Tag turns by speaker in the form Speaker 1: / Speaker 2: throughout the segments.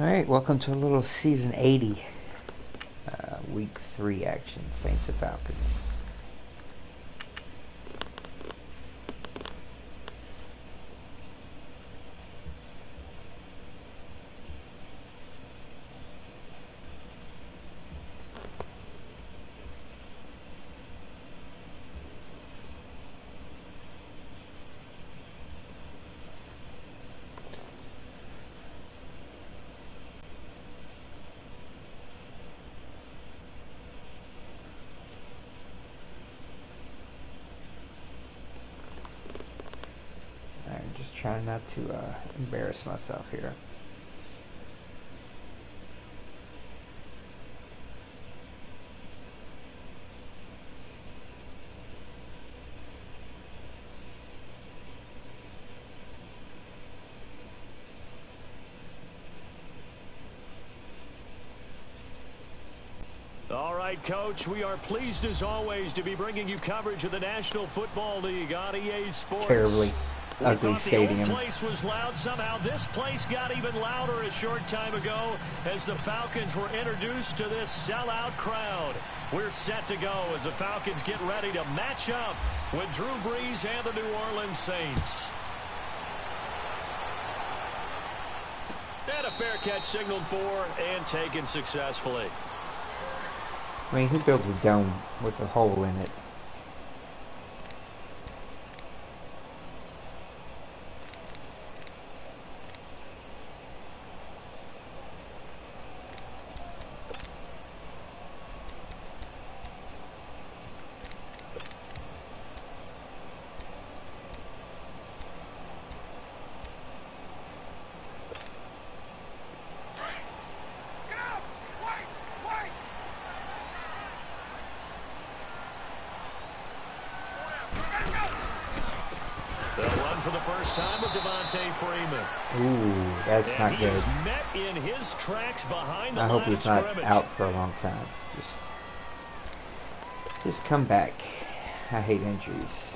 Speaker 1: Alright, welcome to a little Season 80, Week 3 action, Saints and Falcons. Trying not to embarrass myself here.
Speaker 2: All right, Coach, we are pleased as always to be bringing you coverage of the National Football League on EA Sports.
Speaker 1: Terribly ugly stadium.
Speaker 2: The old place was loud. Somehow this place got even louder a short time ago as the Falcons were introduced to this sellout crowd. We're set to go as the Falcons get ready to match up with Drew Brees and the New Orleans Saints. And a fair catch signaled for and taken successfully.
Speaker 1: I mean, who builds a dome with a hole in it? Ooh, that's not good.
Speaker 2: Met in his tracks behind the
Speaker 1: I hope
Speaker 2: line
Speaker 1: he's
Speaker 2: of
Speaker 1: not
Speaker 2: scrimmage.
Speaker 1: out for a long time. Just come back. I hate injuries.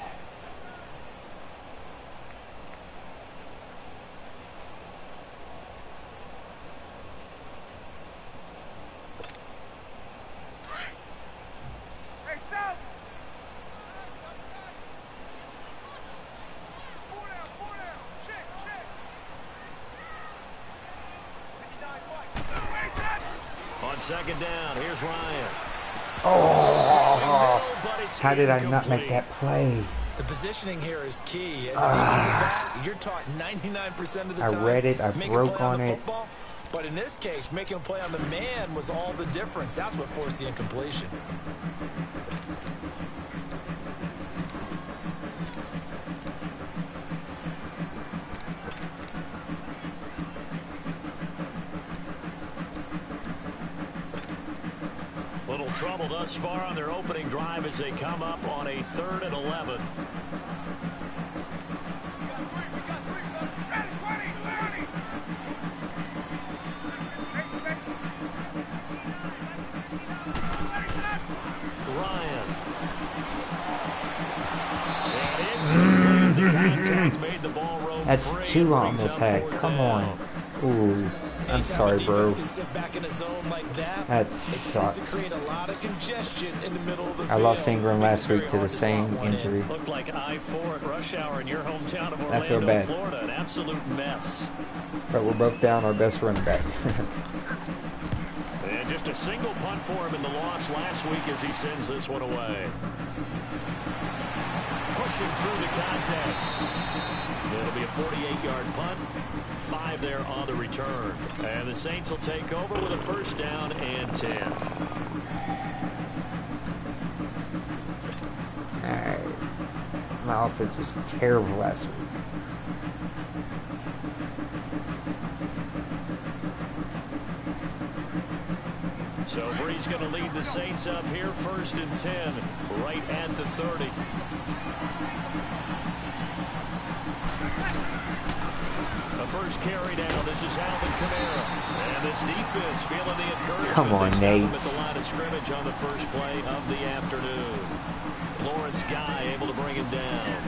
Speaker 2: Second down, here's Ryan.
Speaker 1: Oh, how did I not make that play?
Speaker 3: The positioning here is key. As a defensive back, you're taught 99% of the time.
Speaker 1: I read it, I broke on it.
Speaker 3: Football, but in this case, making a play on the man was all the difference. That's what forced the incompletion.
Speaker 2: Trouble thus far on their opening drive as they come up on a 3rd and 11. Ryan. Made the ball roam.
Speaker 1: That's two I almost had. Come on. Ooh. I'm sorry, bro. That sucks. I lost Ingram last week to the same injury.
Speaker 2: Looked like I-4 at rush hour in your hometown of Orlando,
Speaker 1: I feel bad.
Speaker 2: Florida. An absolute mess.
Speaker 1: But we're both down our best running back.
Speaker 2: And just a single punt for him in the loss last week as he sends this one away. Pushing through the contact. It'll be a 48-yard punt. 5 there on the return. And the Saints will take over with a 1st down and 10.
Speaker 1: Alright. My offense was terrible last week.
Speaker 2: So Brees going to lead the Saints up here, 1st and 10, right at the 30. The first carry down. This is Alvin Kamara. And this defense feeling the encouragement.
Speaker 1: Come on, Nate.
Speaker 2: At the line of scrimmage on the first play of the afternoon. Lawrence Guy able to bring him down.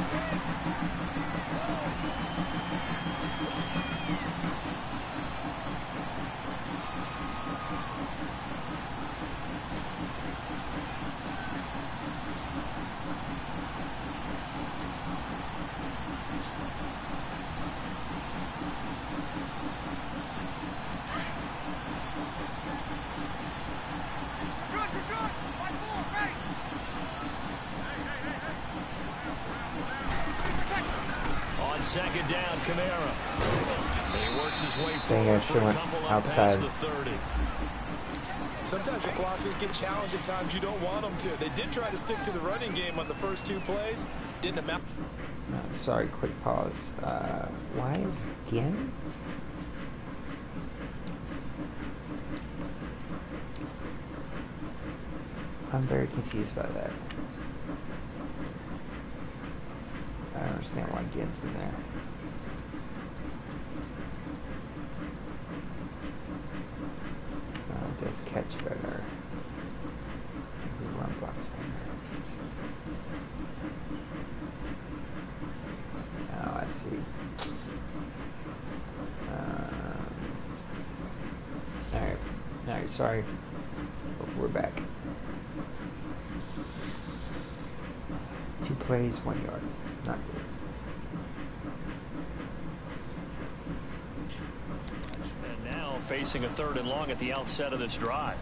Speaker 2: down, Kamara. And he works his way
Speaker 1: Dang, I
Speaker 2: forward
Speaker 1: should
Speaker 2: for a
Speaker 1: went
Speaker 2: couple up
Speaker 1: outside.
Speaker 2: past the 30.
Speaker 3: Sometimes your philosophies get challenged at times you don't want them to. They did try to stick to the running game on the first 2 plays. Didn't amount.
Speaker 1: Sorry, quick pause. Why is again? I'm very confused by that. I don't understand why Gen's in there. Just catch better. Run blocks better. Oh, I see. Alright, sorry. We're back. 2 plays, 1 yard. Not good.
Speaker 2: And now facing a 3rd and long at the outset of this drive.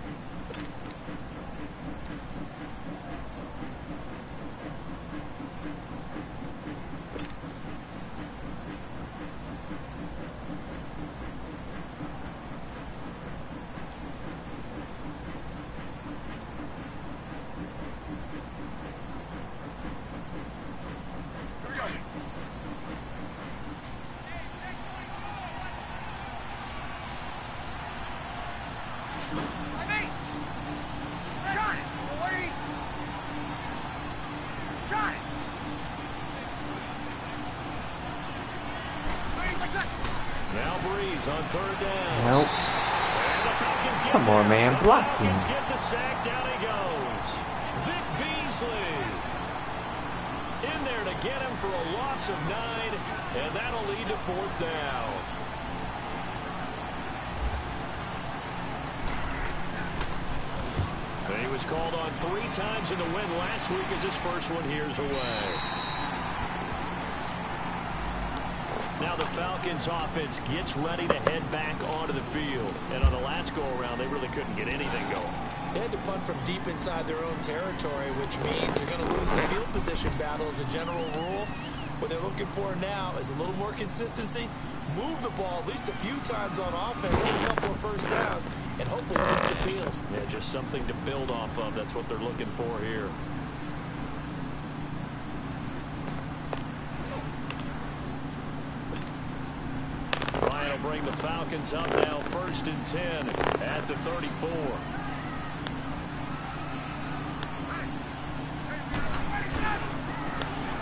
Speaker 2: On 3rd down.
Speaker 1: Nope. Come on, man. Block him.
Speaker 2: Get the sack. Down he goes. Vic Beasley. In there to get him for a loss of 9. And that'll lead to 4th down. And he was called on 3 times in the win last week as his first one here's away. Now the Falcons offense gets ready to head back onto the field. And on the last go-around, they really couldn't get anything going.
Speaker 3: They had to punt from deep inside their own territory, which means they're going to lose the field position battle as a general rule. What they're looking for now is a little more consistency, move the ball at least a few times on offense, get a couple of first downs, and hopefully flip the field.
Speaker 2: Yeah, just something to build off of. That's what they're looking for here. Bring the Falcons up now 1st and 10 at the 34.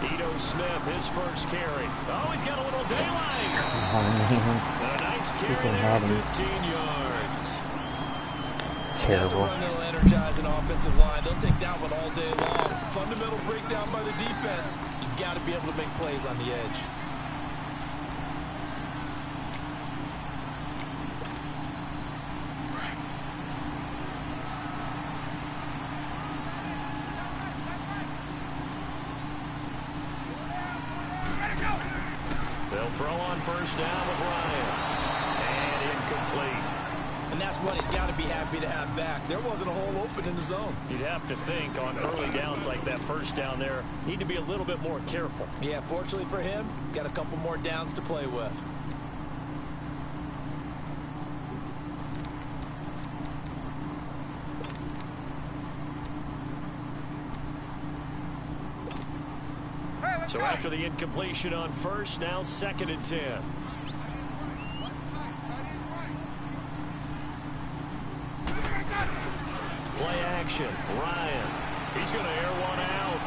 Speaker 2: Ito Smith, his first carry. Oh, he's got a little daylight.
Speaker 1: Oh, man.
Speaker 2: A nice carry there, 15 yards.
Speaker 1: Terrible.
Speaker 3: That's a run that'll energize an offensive line. They'll take that one all day long. Fundamental breakdown by the defense. You've got to be able to make plays on the edge.
Speaker 2: They'll throw on 1st down with Ryan. And incomplete.
Speaker 3: And that's what he's got to be happy to have back. There wasn't a hole open in the zone.
Speaker 2: You'd have to think on early downs like that 1st down there, need to be a little bit more careful.
Speaker 3: Yeah, fortunately for him, got a couple more downs to play with.
Speaker 2: So after the incompletion on 1st, now 2nd and 10. Play action. Ryan. He's going to air one out.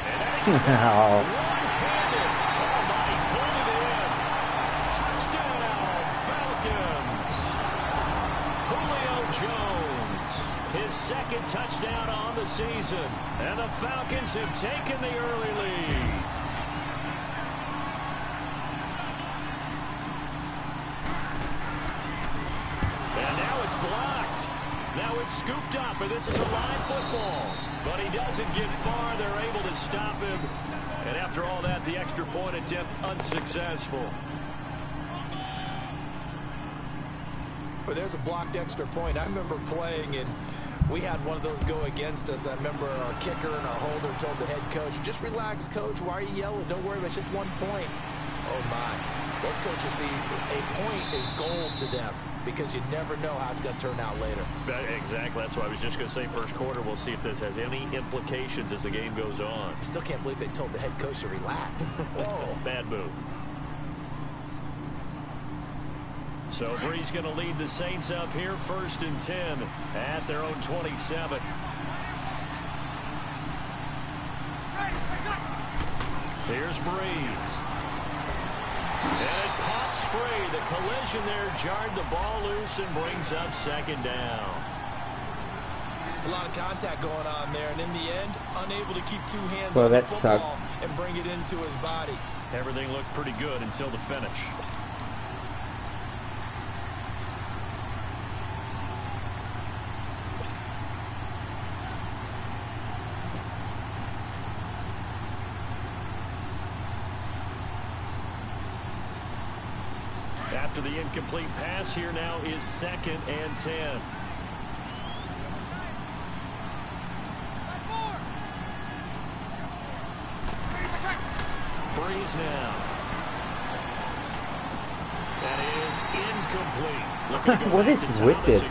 Speaker 2: And that's one-handed. Oh, my, pulled it in. Touchdown, Falcons. Julio Jones. His 2nd touchdown on the season. And the Falcons have taken the early lead. And now it's blocked. Now it's scooped up, and this is a live football. But he doesn't get far. They're able to stop him. And after all that, the extra point attempt unsuccessful.
Speaker 3: Well, there's a blocked extra point. I remember playing, and we had one of those go against us. I remember our kicker and our holder told the head coach, just relax, coach. Why are you yelling? Don't worry, it's just 1 point. Oh, own mind. Those coaches see a point is gold to them because you never know how it's going to turn out later.
Speaker 2: Exactly. That's what I was just going to say. First quarter, we'll see if this has any implications as the game goes on.
Speaker 3: I still can't believe they told the head coach to relax. Whoa.
Speaker 2: Bad move. So Bree's going to lead the Saints up here, 1st and 10 at their own 27. Here's Breeze. And it pops free. The collision there jarred the ball loose and brings up 2nd down.
Speaker 3: It's a lot of contact going on there, and in the end, unable to keep 2 hands
Speaker 1: well,
Speaker 3: on the
Speaker 1: sucked.
Speaker 3: football and bring it into his body.
Speaker 2: Everything looked pretty good until the finish. After the incomplete pass, here now is 2nd and 10. Breeze now. That is incomplete.
Speaker 1: What is with this?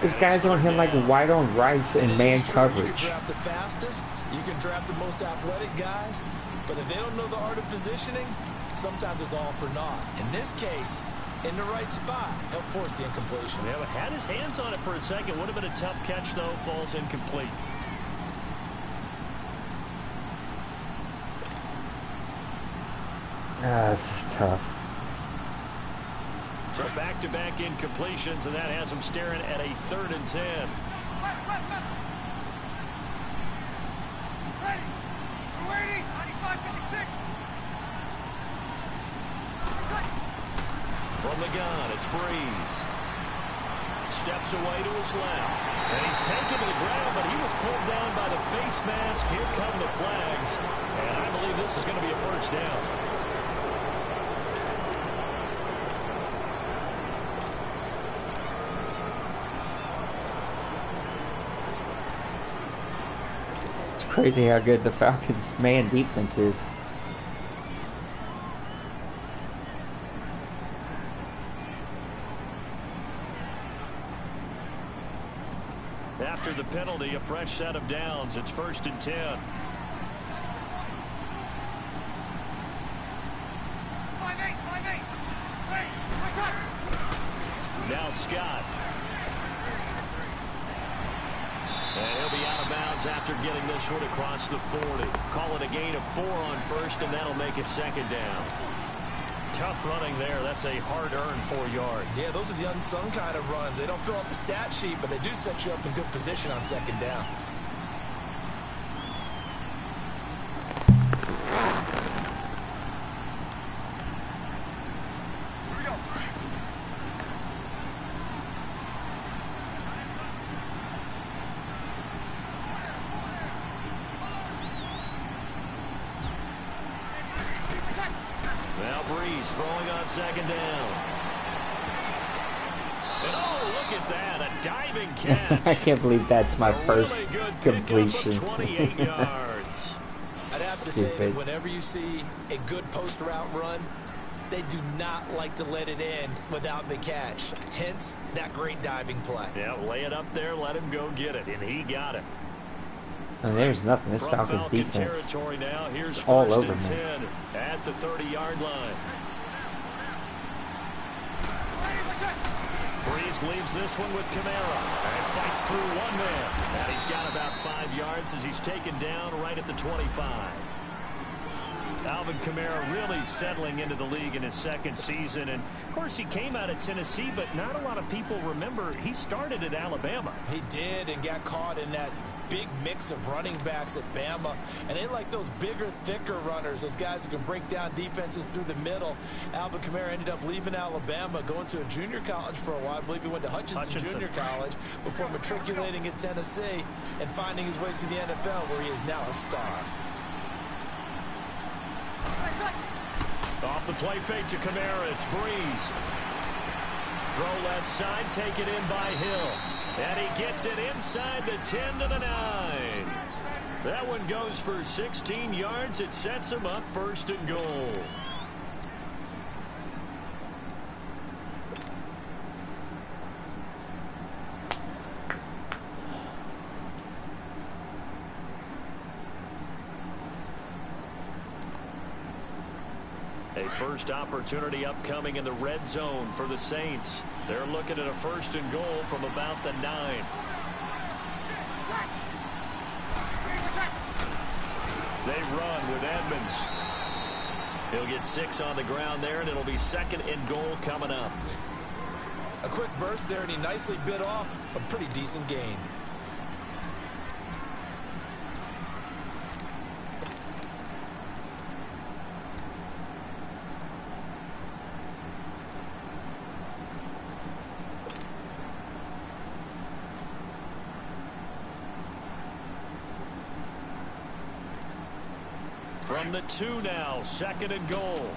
Speaker 1: This guy's on him like white on rice in man coverage.
Speaker 3: You can draft the fastest, you can draft the most athletic guys, but if they don't know the art of positioning, sometimes it's all for naught. In this case, in the right spot, help force the incompletion.
Speaker 2: Yeah, but had his hands on it for a second. Would have been a tough catch, though. Falls incomplete.
Speaker 1: This is tough.
Speaker 2: So back-to-back incompletions, and that has him staring at a 3rd and 10.
Speaker 4: Ready. We're waiting. 95-56.
Speaker 2: From the gun, it's Breeze. Steps away to his left. And he's taken to the ground, but he was pulled down by the face mask. Here come the flags. And I believe this is going to be a 1st down.
Speaker 1: It's crazy how good the Falcons' man defense is.
Speaker 2: After the penalty, a fresh set of downs. It's 1st and 10.
Speaker 4: 5-8.
Speaker 2: Now Scott. And he'll be out of bounds after getting this one across the 40. Call it a gain of 4 on 1st, and that'll make it 2nd down. Tough running there. That's a hard-earned 4 yards.
Speaker 3: Yeah, those are the unsung kind of runs. They don't fill up the stat sheet, but they do set you up in good position on 2nd down.
Speaker 4: Here we go.
Speaker 2: Now Breeze throwing on 2nd down. And oh, look at that. A diving catch.
Speaker 1: I can't believe that's my first
Speaker 2: really good
Speaker 1: completion.
Speaker 2: 28 yards.
Speaker 3: I'd have to say that whenever you see a good post route run, they do not like to let it end without the catch. Hence, that great diving play.
Speaker 2: Yeah, lay it up there, let him go get it, and he got it.
Speaker 1: And there's nothing. This
Speaker 2: From
Speaker 1: Falcons
Speaker 2: Falcon
Speaker 1: defense
Speaker 2: territory now. Here's
Speaker 1: is all
Speaker 2: 1st
Speaker 1: over
Speaker 2: and
Speaker 1: me.
Speaker 2: 10 at the 30-yard line. Breeze leaves this one with Kamara and fights through one man. And he's got about 5 yards as he's taken down right at the 25. Alvin Kamara really settling into the league in his 2nd season. And, of course, he came out of Tennessee, but not a lot of people remember he started at Alabama.
Speaker 3: He did and got caught in that big mix of running backs at Bama. And they like those bigger, thicker runners, those guys who can break down defenses through the middle. Alvin Kamara ended up leaving Alabama, going to a junior college for a while. I believe he went to Hutchinson Junior College before matriculating at Tennessee and finding his way to the NFL, where he is now a star.
Speaker 2: Off the play fake to Kamara, it's Breeze. Throw left side, take it in by Hill. And he gets it inside the 10 to the 9. That one goes for 16 yards. It sets him up 1st and goal. A first opportunity upcoming in the red zone for the Saints. They're looking at a 1st and goal from about the 9. They run with Edmonds. He'll get 6 on the ground there, and it'll be 2nd and goal coming up.
Speaker 3: A quick burst there, and he nicely bit off a pretty decent gain.
Speaker 2: From the 2 now, 2nd and goal.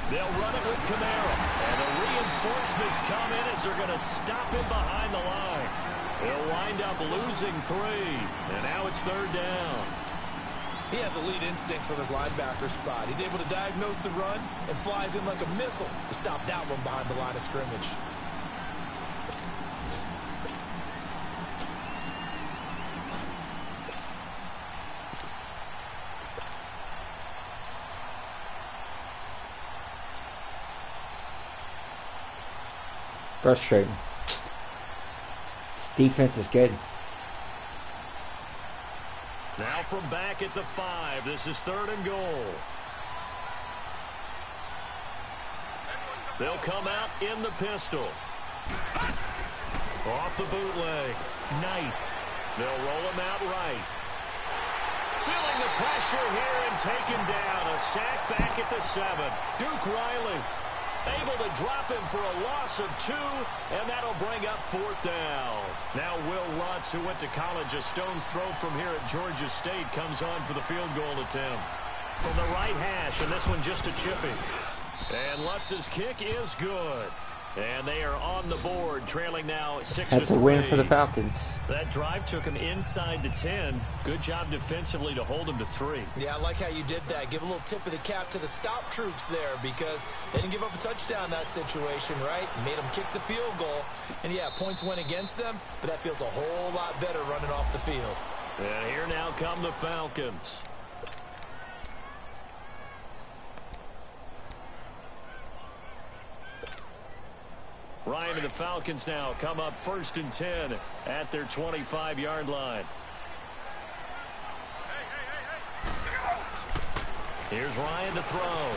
Speaker 2: They'll run it with Kamara. And the reinforcements come in as they're going to stop him behind the line. He'll wind up losing 3. And now it's 3rd down.
Speaker 3: He has elite instincts from his linebacker spot. He's able to diagnose the run and flies in like a missile to stop that one behind the line of scrimmage.
Speaker 1: Frustrating. This defense is good.
Speaker 2: Now from back at the 5, this is 3rd and goal. They'll come out in the pistol. Off the bootleg. Knight. They'll roll him out right. Feeling the pressure here and taken down. A sack back at the 7. Duke Riley able to drop him for a loss of 2, and that'll bring up 4th down. Now Will Lutz, who went to college a stone's throw from here at Georgia State, comes on for the field goal attempt. From the right hash, and this one just a chippy. And Lutz's kick is good. And they are on the board, trailing now 6-3.
Speaker 1: That's a win for the Falcons.
Speaker 2: That drive took him inside the 10. Good job defensively to hold him to 3.
Speaker 3: Yeah, I like how you did that. Give a little tip of the cap to the stop troops there because they didn't give up a touchdown in that situation, right? Made them kick the field goal. And, yeah, points went against them, but that feels a whole lot better running off the field.
Speaker 2: And here now come the Falcons. Ryan and the Falcons now come up 1st and 10 at their 25-yard line. Here's Ryan to throw.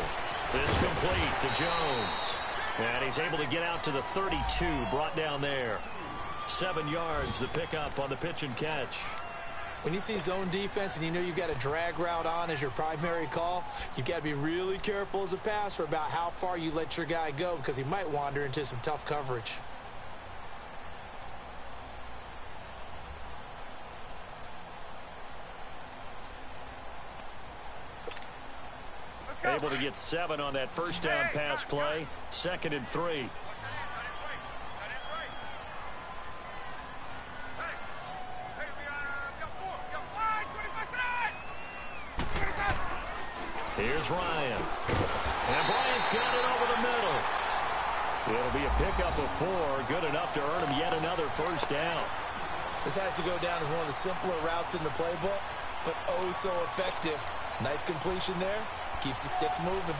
Speaker 2: This complete to Jones. And he's able to get out to the 32, brought down there. 7 yards, the pickup on the pitch and catch.
Speaker 3: When you see zone defense and you know you've got a drag route on as your primary call, you've got to be really careful as a passer about how far you let your guy go because he might wander into some tough coverage.
Speaker 2: Able to get 7 on that 1st down pass play. 2nd and 3. Here's Ryan. And Bryant's got it over the middle. It'll be a pickup of 4. Good enough to earn him yet another 1st down.
Speaker 3: This has to go down as one of the simpler routes in the playbook, but oh so effective. Nice completion there. Keeps the sticks moving.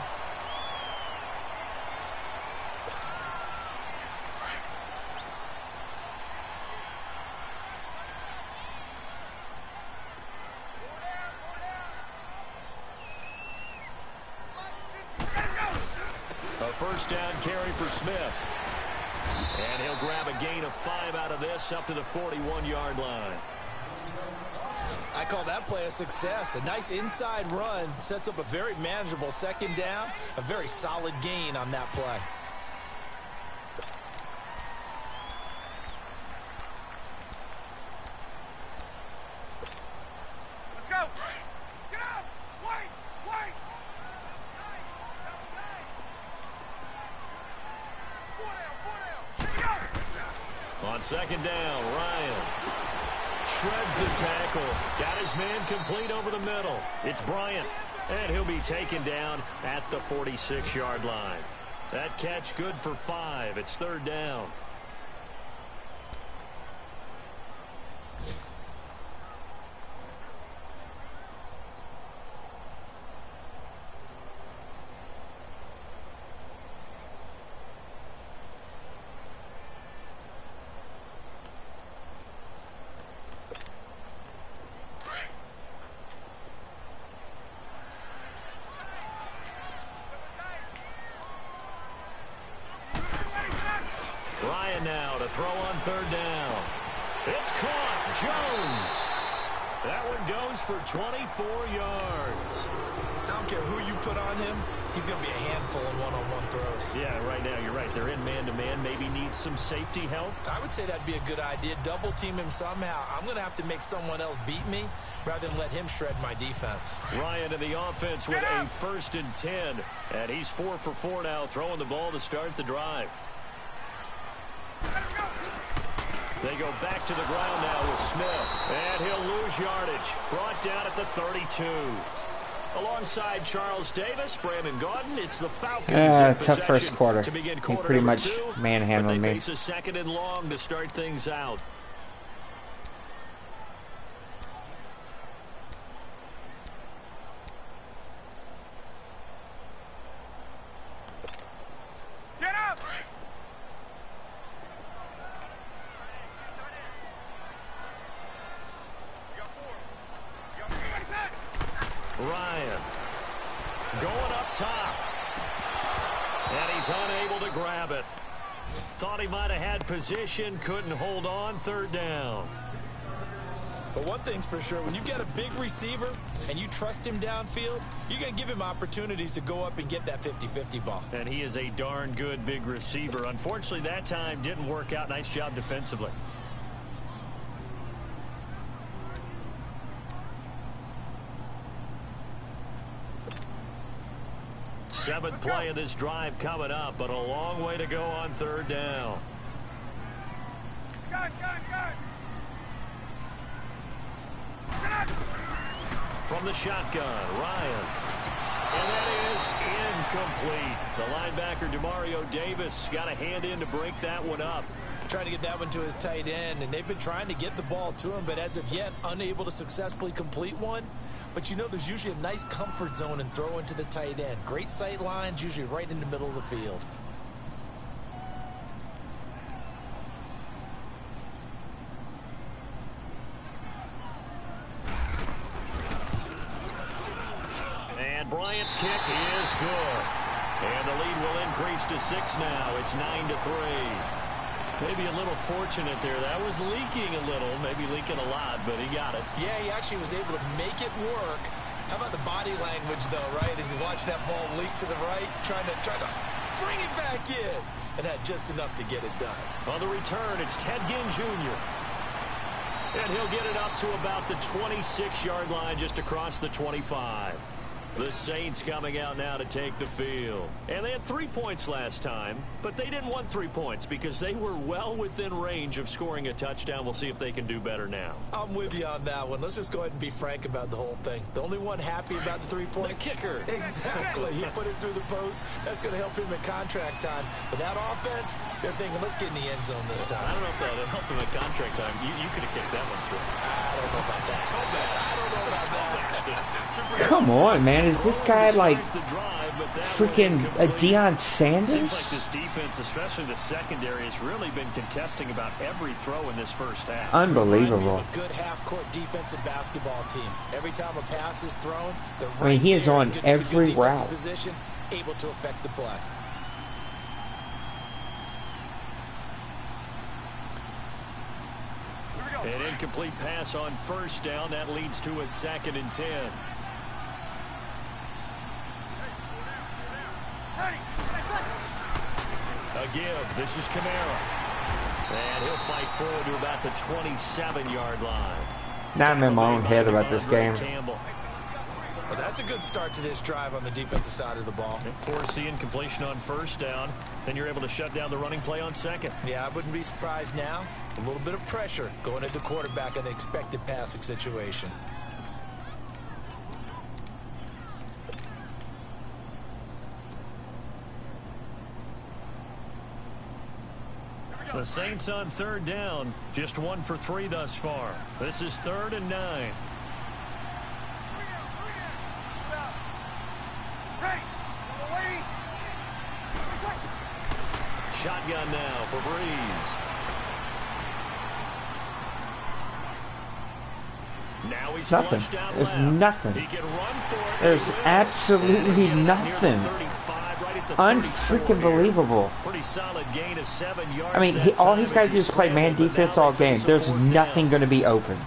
Speaker 2: A 1st down carry for Smith. And he'll grab a gain of 5 out of this up to the 41-yard line.
Speaker 3: I call that play a success. A nice inside run sets up a very manageable 2nd down. A very solid gain on that play.
Speaker 4: Let's go. Get up. Wait. Four down.
Speaker 2: On 2nd down, Ryan shreds the tackle. Got his man complete over the middle. It's Bryant, and he'll be taken down at the 46-yard line. That catch good for 5. It's 3rd down. Ryan now to throw on third down. It's caught. Jones. That one goes for 24 yards.
Speaker 3: I don't care who you put on him. He's going to be a handful in one-on-one throws.
Speaker 2: Yeah, right now you're right. They're in man-to-man. Maybe needs some safety help.
Speaker 3: I would say that'd be a good idea. Double team him somehow. I'm going to have to make someone else beat me rather than let him shred my defense.
Speaker 2: Ryan in the offense with a 1st and 10. And he's 4 for 4 now, throwing the ball to start the drive. They go back to the ground now with Smith. And he'll lose yardage. Brought down at the 32. Alongside Charles Davis, Brandon Gaudin, it's the Falcons.
Speaker 1: Tough first quarter.
Speaker 2: He
Speaker 1: pretty much manhandled me.
Speaker 2: They face a 2nd and long to start things out.
Speaker 4: Get up!
Speaker 2: Ryan going up top. And he's unable to grab it. Thought he might have had position, couldn't hold on, 3rd down.
Speaker 3: But one thing's for sure, when you get a big receiver and you trust him downfield, you're going to give him opportunities to go up and get that 50-50 ball.
Speaker 2: And he is a darn good big receiver. Unfortunately, that time didn't work out. Nice job defensively. Seventh play of this drive coming up, but a long way to go on 3rd down.
Speaker 4: Gun!
Speaker 2: From the shotgun, Ryan. And that is incomplete. The linebacker, Demario Davis, got a hand in to break that one up.
Speaker 3: Trying to get that one to his tight end, and they've been trying to get the ball to him, but as of yet, unable to successfully complete one. But you know, there's usually a nice comfort zone in throwing to the tight end. Great sight lines, usually right in the middle of the field.
Speaker 2: And Bryant's kick is good. And the lead will increase to 6 now. It's 9-3. Maybe a little fortunate there. That was leaking a little, maybe leaking a lot, but he got it.
Speaker 3: Yeah, he actually was able to make it work. How about the body language, though, right? As he watched that ball leak to the right, trying to bring it back in, and had just enough to get it done.
Speaker 2: On the return, it's Ted Ginn Jr. And he'll get it up to about the 26-yard line, just across the 25. The Saints coming out now to take the field. And they had 3 points last time, but they didn't want 3 points because they were well within range of scoring a touchdown. We'll see if they can do better now.
Speaker 3: I'm with you on that one. Let's just go ahead and be frank about the whole thing. The only one happy about the 3-point?
Speaker 2: The kicker.
Speaker 3: Exactly. He put it through the post. That's going to help him in contract time. But that offense, they're thinking, let's get in the end zone this time.
Speaker 2: I don't know if that'll help him in contract time. You could have kicked that one through.
Speaker 3: I don't know about that. I don't know about that.
Speaker 1: Come on, man. Is this guy like freaking a Deion Sanders?
Speaker 2: Seems like this defense, especially the secondary, has really been contesting about every throw in this first half.
Speaker 1: Unbelievable.
Speaker 3: A good half-court defensive basketball team. Every time a pass is thrown, they're right,
Speaker 1: I mean, he is
Speaker 3: there,
Speaker 1: on
Speaker 3: good
Speaker 1: every route.
Speaker 3: Position, able to affect the play.
Speaker 2: An incomplete pass on 1st down. That leads to a 2nd and 10. A give. This is Kamara. And he'll fight forward to about the 27-yard line.
Speaker 1: Now I'm in my own head about this game.
Speaker 3: Well, that's a good start to this drive on the defensive side of the ball.
Speaker 2: Forcing completion on 1st down. Then you're able to shut down the running play on 2nd.
Speaker 3: Yeah, I wouldn't be surprised now. A little bit of pressure going at the quarterback in an expected passing situation.
Speaker 2: The Saints on 3rd down. Just 1 for 3 thus far. This is 3rd and 9. Shotgun now for Breeze. Now he's
Speaker 1: Nothing.
Speaker 2: flushed out
Speaker 1: There's
Speaker 2: left.
Speaker 1: nothing.
Speaker 2: He can run for it.
Speaker 1: There's absolutely nothing.
Speaker 2: 35, right at the
Speaker 1: unfreaking believable.
Speaker 2: Pretty solid gain of 7 yards.
Speaker 1: I mean, all he's got to do is play man defense all game. There's nothing going to be open.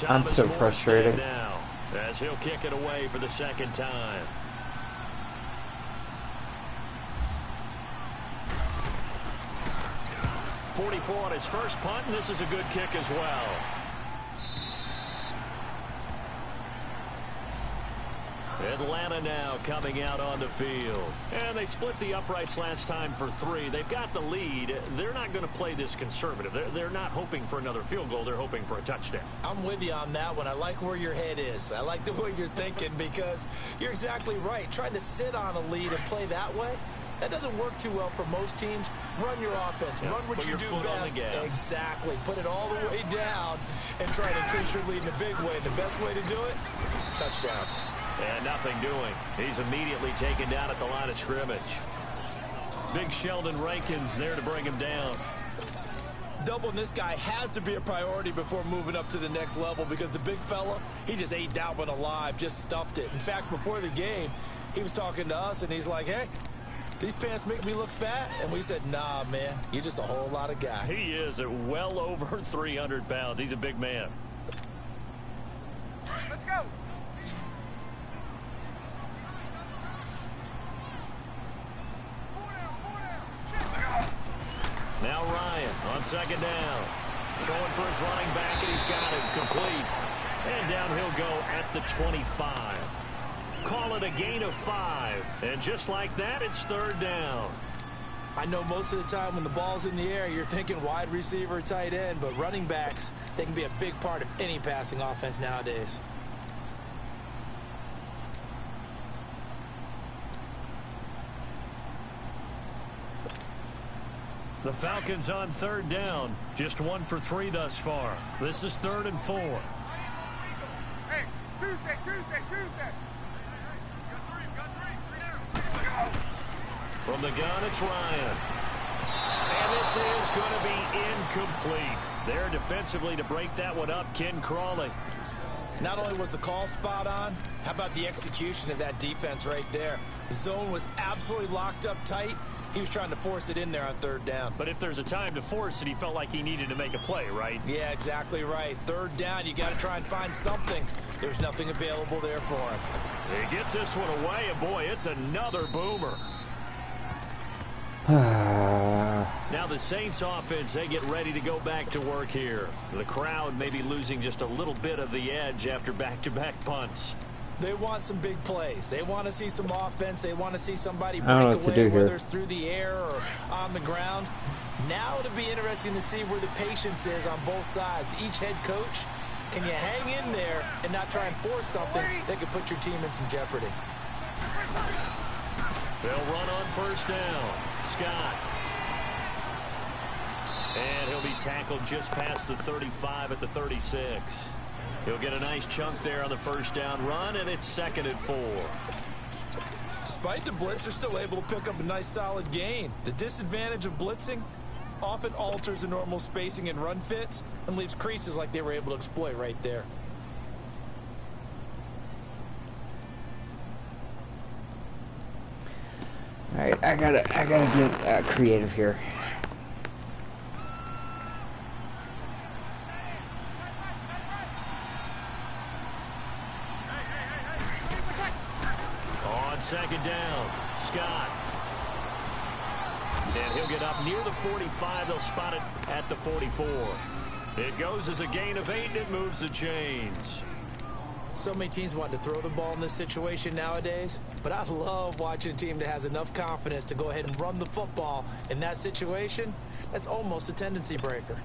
Speaker 1: I'm so frustrated.
Speaker 2: Now, as he'll kick it away for the second time. .44 on his first punt, and this is a good kick as well. Atlanta now coming out on the field. And they split the uprights last time for 3. They've got the lead. They're not going to play this conservative. They're not hoping for another field goal. They're hoping for a touchdown.
Speaker 3: I'm with you on that one. I like where your head is. I like the way you're thinking because you're exactly right. Trying to sit on a lead and play that way, that doesn't work too well for most teams. Run your offense. Run what you do best. Exactly. Put it all the way down and try to increase your lead in a big way. And the best way to do it, touchdowns.
Speaker 2: And nothing doing. He's immediately taken down at the line of scrimmage. Big Sheldon Rankins there to bring him down.
Speaker 3: Doubling this guy has to be a priority before moving up to the next level because the big fella, he just ate that one alive, just stuffed it. In fact, before the game, he was talking to us, and he's like, hey, these pants make me look fat? And we said, nah, man, you're just a whole lot of guy.
Speaker 2: He is at well over 300 pounds. He's a big man.
Speaker 4: Let's go.
Speaker 2: Now Ryan on second down. Throwing for his running back, and he's got it complete. And down he'll go at the 25. Call it a gain of 5. And just like that, it's third down.
Speaker 3: I know most of the time when the ball's in the air, you're thinking wide receiver, tight end, but running backs, they can be a big part of any passing offense nowadays.
Speaker 2: The Falcons on third down. Just 1 for 3 thus far. This is 3rd and 4.
Speaker 4: Hey, Tuesday.
Speaker 2: From the gun, it's Ryan. And this is going to be incomplete. There defensively to break that one up, Ken Crawley.
Speaker 3: Not only was the call spot on, how about the execution of that defense right there? The zone was absolutely locked up tight. He was trying to force it in there on third down.
Speaker 2: But if there's a time to force it, he felt like he needed to make a play, right?
Speaker 3: Yeah, exactly right. Third down, you got to try and find something. There's nothing available there for him.
Speaker 2: He gets this one away, and boy, it's another boomer. Now the Saints offense, they get ready to go back to work here. The crowd may be losing just a little bit of the edge after back-to-back punts.
Speaker 3: They want some big plays. They want to see some offense. They want to see somebody break away, whether it's through the air or on the ground. Now it'll be interesting to see where the patience is on both sides. Each head coach, can you hang in there and not try and force something that could put your team in some jeopardy?
Speaker 2: They'll run on first down. Scott. And he'll be tackled just past the 35 at the 36. He'll get a nice chunk there on the first down run, and it's 2nd and 4.
Speaker 3: Despite the blitz, they're still able to pick up a nice solid gain. The disadvantage of blitzing often alters the normal spacing and run fits and leaves creases like they were able to exploit right there.
Speaker 1: All right, I gotta get creative here.
Speaker 2: On second down, Scott. And he'll get up near the 45. They'll spot it at the 44. It goes as a gain of 8, and it moves the chains.
Speaker 3: So many teams want to throw the ball in this situation nowadays, but I love watching a team that has enough confidence to go ahead and run the football in that situation. That's almost a tendency breaker.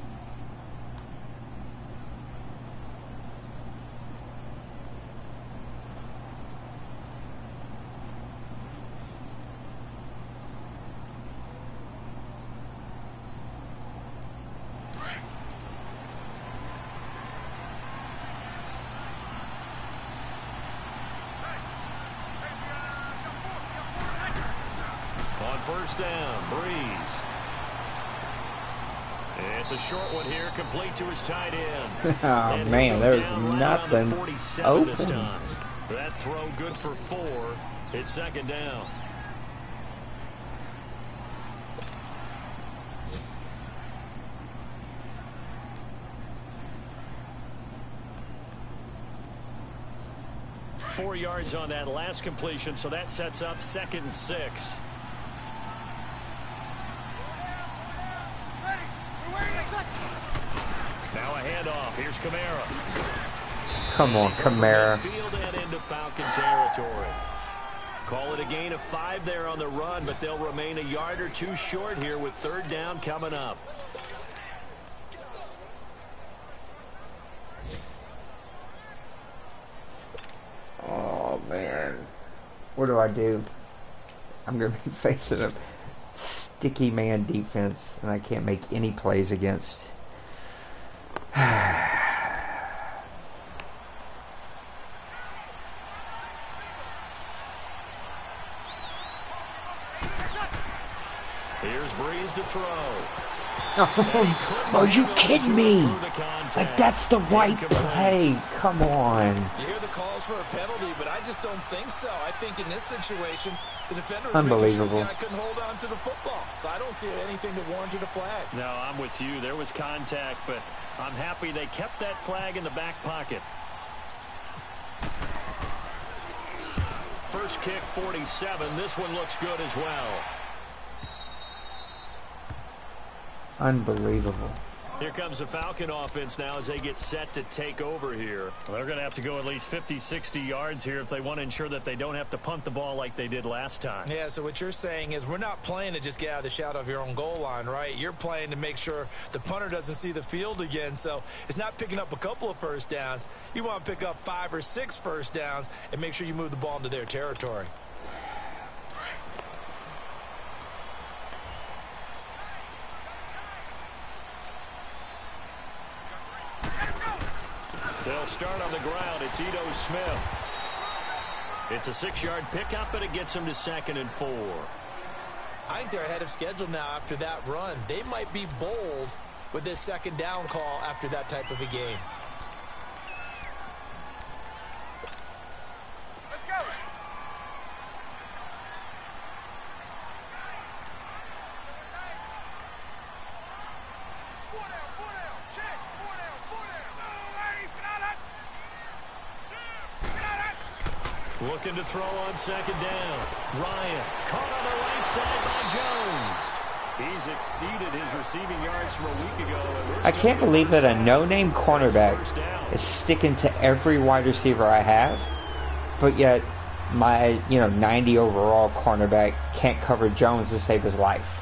Speaker 2: First down, Breeze. It's a short one here, complete to his tight end.
Speaker 1: Oh, man, there's nothing open.
Speaker 2: That throw good for 4. It's second down. Four yards on that last completion, so that sets up 2nd and 6. Now a handoff. Here's Kamara.
Speaker 1: Come on, Kamara.
Speaker 2: Field and into Falcon territory. Call it a gain of 5 there on the run, but they'll remain a yard or 2 short here with 3rd down coming up.
Speaker 1: Oh, man. What do I do? I'm going to be facing a sticky man defense, and I can't make any plays against.
Speaker 2: Here's Breeze to throw.
Speaker 1: Are you kidding me? Like, that's the right play. Come on.
Speaker 3: You hear the calls for a penalty, but I just don't think so. I think in this situation, the defender was
Speaker 1: unbelievable.
Speaker 3: making sure this guy couldn't hold on to the football. So I don't see anything to warrant a flag.
Speaker 2: No, I'm with you. There was contact, but I'm happy they kept that flag in the back pocket. First kick, 47. This one looks good as well.
Speaker 1: Unbelievable.
Speaker 2: Here comes the Falcon offense now as they get set to take over here. Well, they're going to have to go at least 50, 60 yards here if they want to ensure that they don't have to punt the ball like they did last time.
Speaker 3: Yeah, so what you're saying is we're not playing to just get out of the shadow of your own goal line, right? You're playing to make sure the punter doesn't see the field again. So it's not picking up a couple of first downs. You want to pick up 5 or 6 first downs and make sure you move the ball into their territory.
Speaker 2: They'll start on the ground. It's Ito Smith. It's a 6-yard pickup, and it gets them to 2nd and 4.
Speaker 3: I think they're ahead of schedule now after that run. They might be bold with this 2nd down call after that type of a game.
Speaker 4: Let's go.
Speaker 2: Looking to throw on 2nd down. Ryan caught on the right side by Jones. He's exceeded his receiving yards from a week ago.
Speaker 1: I can't believe that a no-name cornerback is sticking to every wide receiver I have, but yet my 90 overall cornerback can't cover Jones to save his life.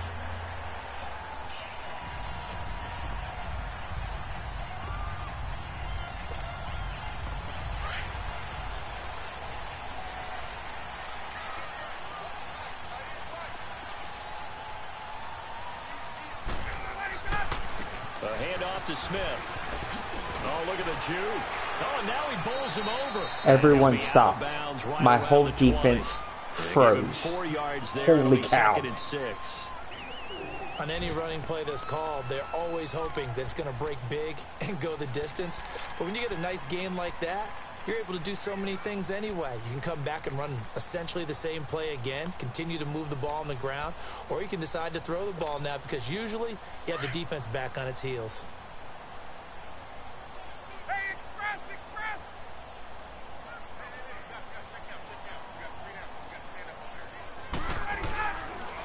Speaker 2: To Smith. Oh, look at the juke. Oh, now he bowls him over.
Speaker 1: Everyone stopped. Right, my whole defense froze.
Speaker 2: 4 yards there.
Speaker 1: Holy cow.
Speaker 2: 2nd and 6.
Speaker 3: On any running play that's called, they're always hoping that it's going to break big and go the distance. But when you get a nice game like that, you're able to do so many things anyway. You can come back and run essentially the same play again, continue to move the ball on the ground, or you can decide to throw the ball now because usually you have the defense back on its heels.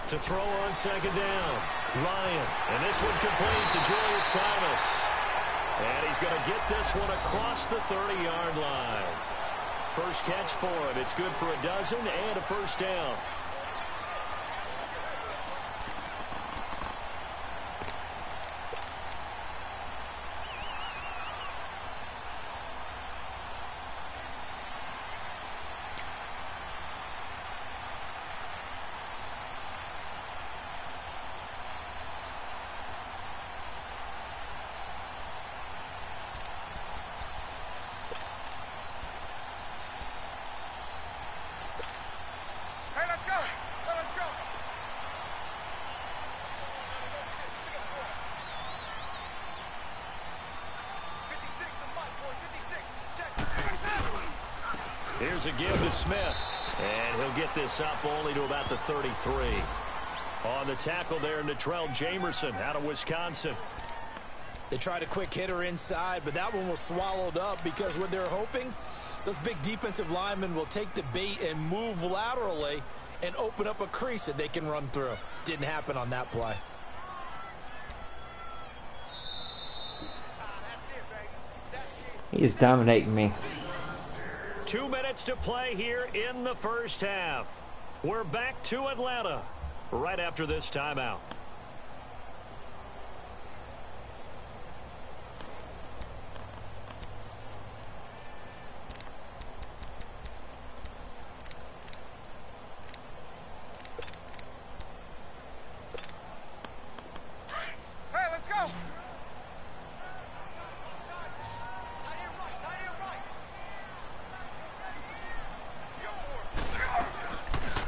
Speaker 2: To throw on 2nd down. Ryan. And this one complete to Julius Thomas. And he's going to get this one across the 30-yard line. First catch for him. It's good for a dozen and a first down.
Speaker 4: Hey, let's go.
Speaker 2: Here's a give to Smith. And he'll get this up only to about the 33. On the tackle there, Natrell Jamerson out of Wisconsin.
Speaker 3: They tried a quick hitter inside, but that one was swallowed up because what they're hoping, those big defensive linemen will take the bait and move laterally and open up a crease that they can run through. Didn't happen on that play.
Speaker 1: He's dominating me.
Speaker 2: 2 minutes to play here in the first half. We're back to Atlanta right after this timeout.
Speaker 4: Hey, let's go.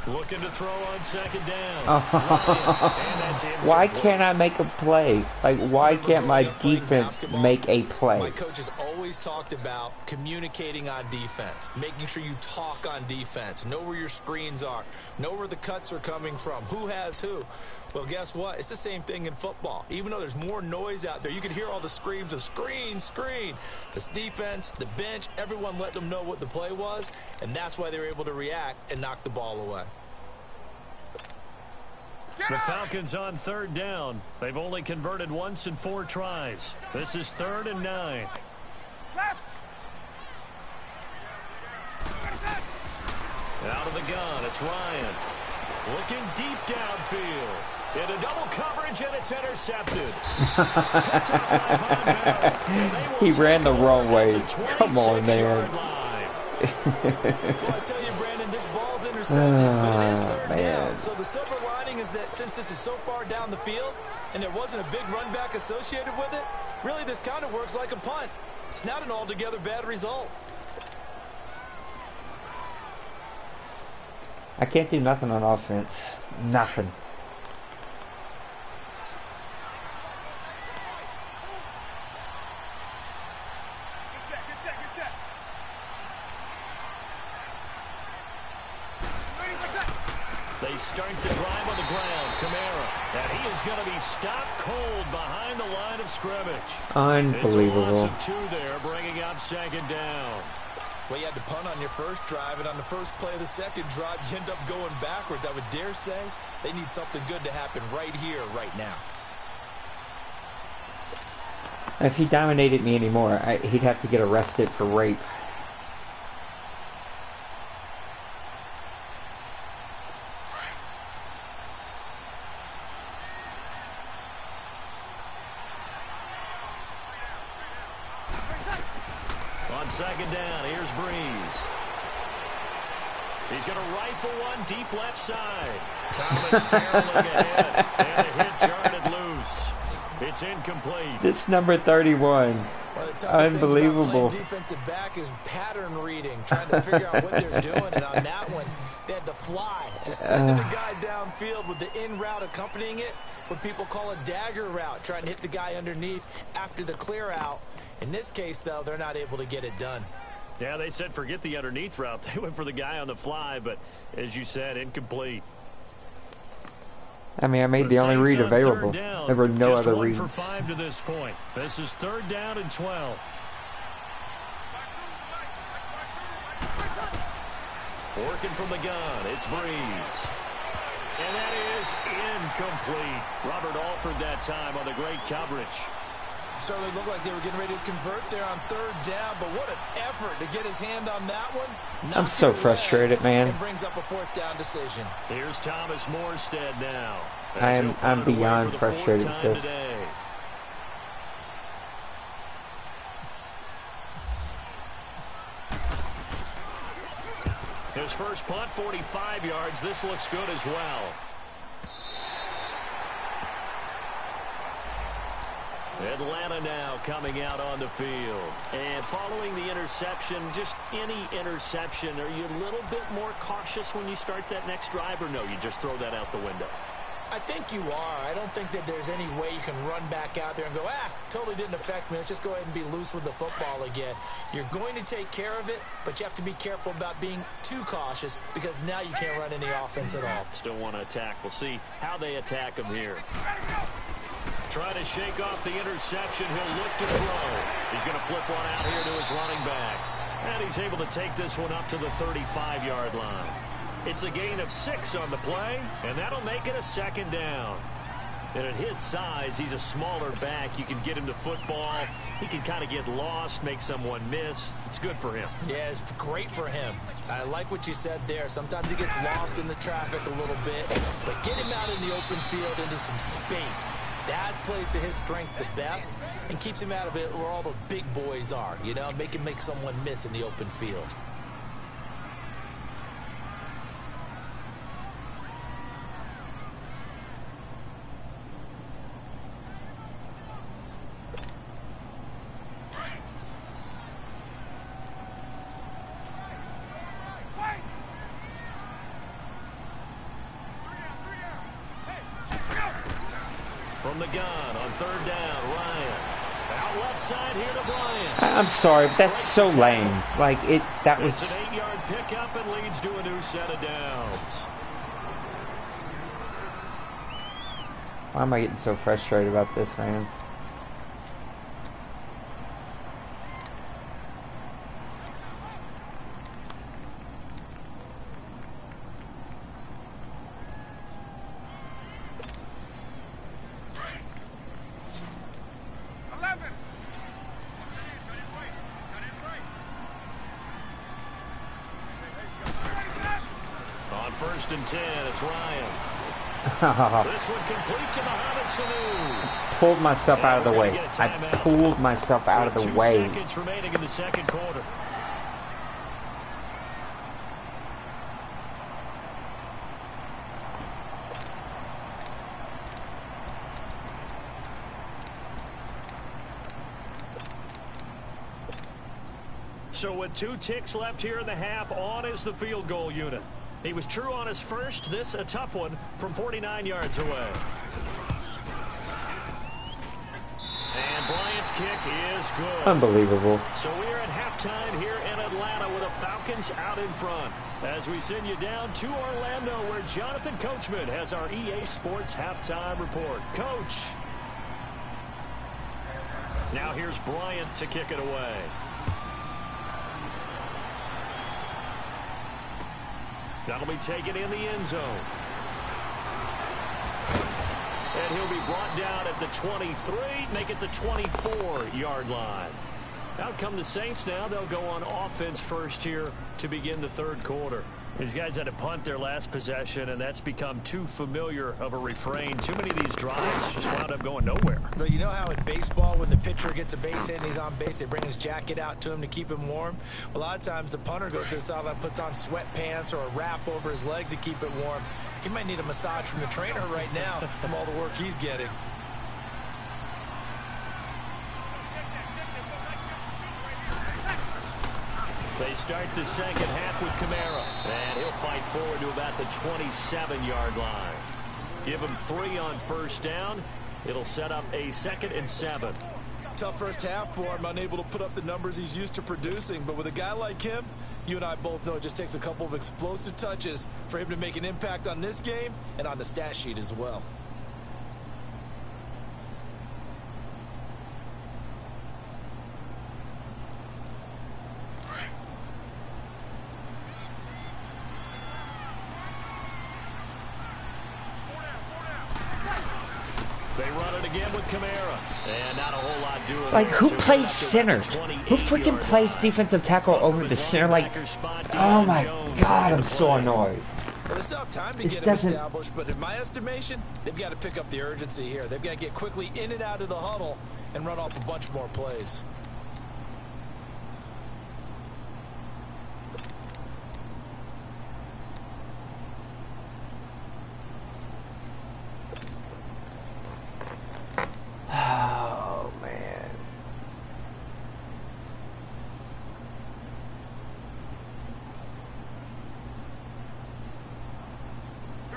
Speaker 2: Looking to throw on second down.
Speaker 1: Why can't I make a play? Like, why can't my defense make a play?
Speaker 3: My coach has always talked about communicating on defense, making sure you talk on defense, know where your screens are, know where the cuts are coming from, who has who. Well, guess what? It's the same thing in football. Even though there's more noise out there, you can hear all the screams of screen, screen. This defense, the bench, everyone let them know what the play was, and that's why they were able to react and knock the ball away.
Speaker 2: The Falcons on third down. They've only converted once in 4 tries. This is 3rd and 9.
Speaker 4: Left.
Speaker 2: Out of the gun, it's Ryan. Looking deep downfield. Into double coverage, and it's intercepted.
Speaker 1: He ran the wrong way. Come on, man.
Speaker 3: Well, I tell you, Brandon, this ball's intercepted, but it is third down. So the silver lining is that since this is so far down the field and there wasn't a big run back associated with it, really this kind of works like a punt. It's not an altogether bad result.
Speaker 1: I can't do nothing on offense. Nothing.
Speaker 2: They start the drive on the ground. Kamara. And he is going to be stopped cold behind the line of scrimmage.
Speaker 1: Unbelievable.
Speaker 2: It's a loss of 2 there, bringing up second down.
Speaker 3: Well, you had to punt on your first drive, and on the first play of the second drive, you end up going backwards. I would dare say they need something good to happen right here, right now.
Speaker 1: If he dominated me anymore, he'd have to get arrested for rape.
Speaker 2: On second down, here's Breeze. He's going to rifle one deep left side. Thomas barreling ahead, and the hit jarred loose. It's incomplete.
Speaker 1: This number 31. Unbelievable.
Speaker 3: Defensive back is pattern reading, trying to figure out what they're doing, and on that one, they had to fly. Just sending the guy downfield with the in route accompanying it, what people call a dagger route, trying to hit the guy underneath after the clear out. In this case, though, they're not able to get it done.
Speaker 2: Yeah, they said forget the underneath route. They went for the guy on the fly, but as you said, incomplete.
Speaker 1: I mean, I made the only read available. There were no other reads.
Speaker 2: Just 1 for 5 to this point. This is 3rd down and 12. Working from the gun, it's Breeze. And that is incomplete. Robert Alford that time on the great coverage.
Speaker 3: Certainly looked like they were getting ready to convert there on 3rd down, but what an effort to get his hand on that one.
Speaker 1: I'm so frustrated, man.
Speaker 3: And brings up a 4th down decision.
Speaker 2: Here's Thomas Morstead now.
Speaker 1: I'm beyond frustrated with this.
Speaker 2: Today. His first punt, 45 yards. This looks good as well. Atlanta now coming out on the field. And following the interception, just any interception, are you a little bit more cautious when you start that next drive, or no, you just throw that out the window?
Speaker 3: I think you are. I don't think that there's any way you can run back out there and go, totally didn't affect me. Let's just go ahead and be loose with the football again. You're going to take care of it, but you have to be careful about being too cautious because now you can't run any offense at all.
Speaker 2: Still want to attack. We'll see how they attack him here. Trying to shake off the interception. He'll look to throw. He's going to flip one out here to his running back. And he's able to take this one up to the 35-yard line. It's a gain of 6 on the play, and that'll make it a second down. And at his size, he's a smaller back. You can get him to football. He can kind of get lost, make someone miss. It's good for him.
Speaker 3: Yeah, it's great for him. I like what you said there. Sometimes he gets lost in the traffic a little bit, but get him out in the open field into some space. That plays to his strengths the best and keeps him out of it where all the big boys are, you know, make him make someone miss in the open field.
Speaker 2: From the gun on third down, Ryan. Out left side here to Bryant.
Speaker 1: I'm sorry, but that's so lame. Like, that was...
Speaker 2: It's an 8-yard pickup and leads to a new set of downs.
Speaker 1: Why am I getting so frustrated about this, man?
Speaker 2: First and 10, it's Ryan. This one complete to Mohamed Sanu.
Speaker 1: Pulled myself out of the way. I pulled myself out of the way.
Speaker 2: 2 seconds remaining in the second quarter. So with 2 ticks left here in the half, on is the field goal unit. He was true on his first. This a tough one from 49 yards away. And Bryant's kick is good.
Speaker 1: Unbelievable.
Speaker 2: So we're at halftime here in Atlanta with the Falcons out in front. As we send you down to Orlando where Jonathan Coachman has our EA Sports halftime report. Coach. Now here's Bryant to kick it away. That'll be taken in the end zone. And he'll be brought down at the 23, make it the 24-yard line. Out come the Saints now. They'll go on offense first here to begin the third quarter. These guys had to punt their last possession, and that's become too familiar of a refrain. Too many of these drives just wound up going nowhere.
Speaker 3: But you know how in baseball, when the pitcher gets a base hit and he's on base, they bring his jacket out to him to keep him warm? Well, a lot of times the punter goes to the sideline, puts on sweatpants or a wrap over his leg to keep it warm. He might need a massage from the trainer right now from all the work he's getting.
Speaker 2: They start the second half with Kamara, and he'll fight forward to about the 27-yard line. Give him 3 on first down. It'll set up a 2nd and 7.
Speaker 3: Tough first half for him, unable to put up the numbers he's used to producing. But with a guy like him, you and I both know it just takes a couple of explosive touches for him to make an impact on this game and on the stat sheet as well.
Speaker 2: They run it again with Kamara. And not a whole lot doing.
Speaker 1: Like, who plays center? Who freaking plays defensive tackle over the center? Like, oh my God, I'm so annoyed.
Speaker 3: Well, they still have time to get him established, but in my estimation, they've got to pick up the urgency here. They've got to get quickly in and out of the huddle and run off a bunch more plays.
Speaker 1: Oh, man.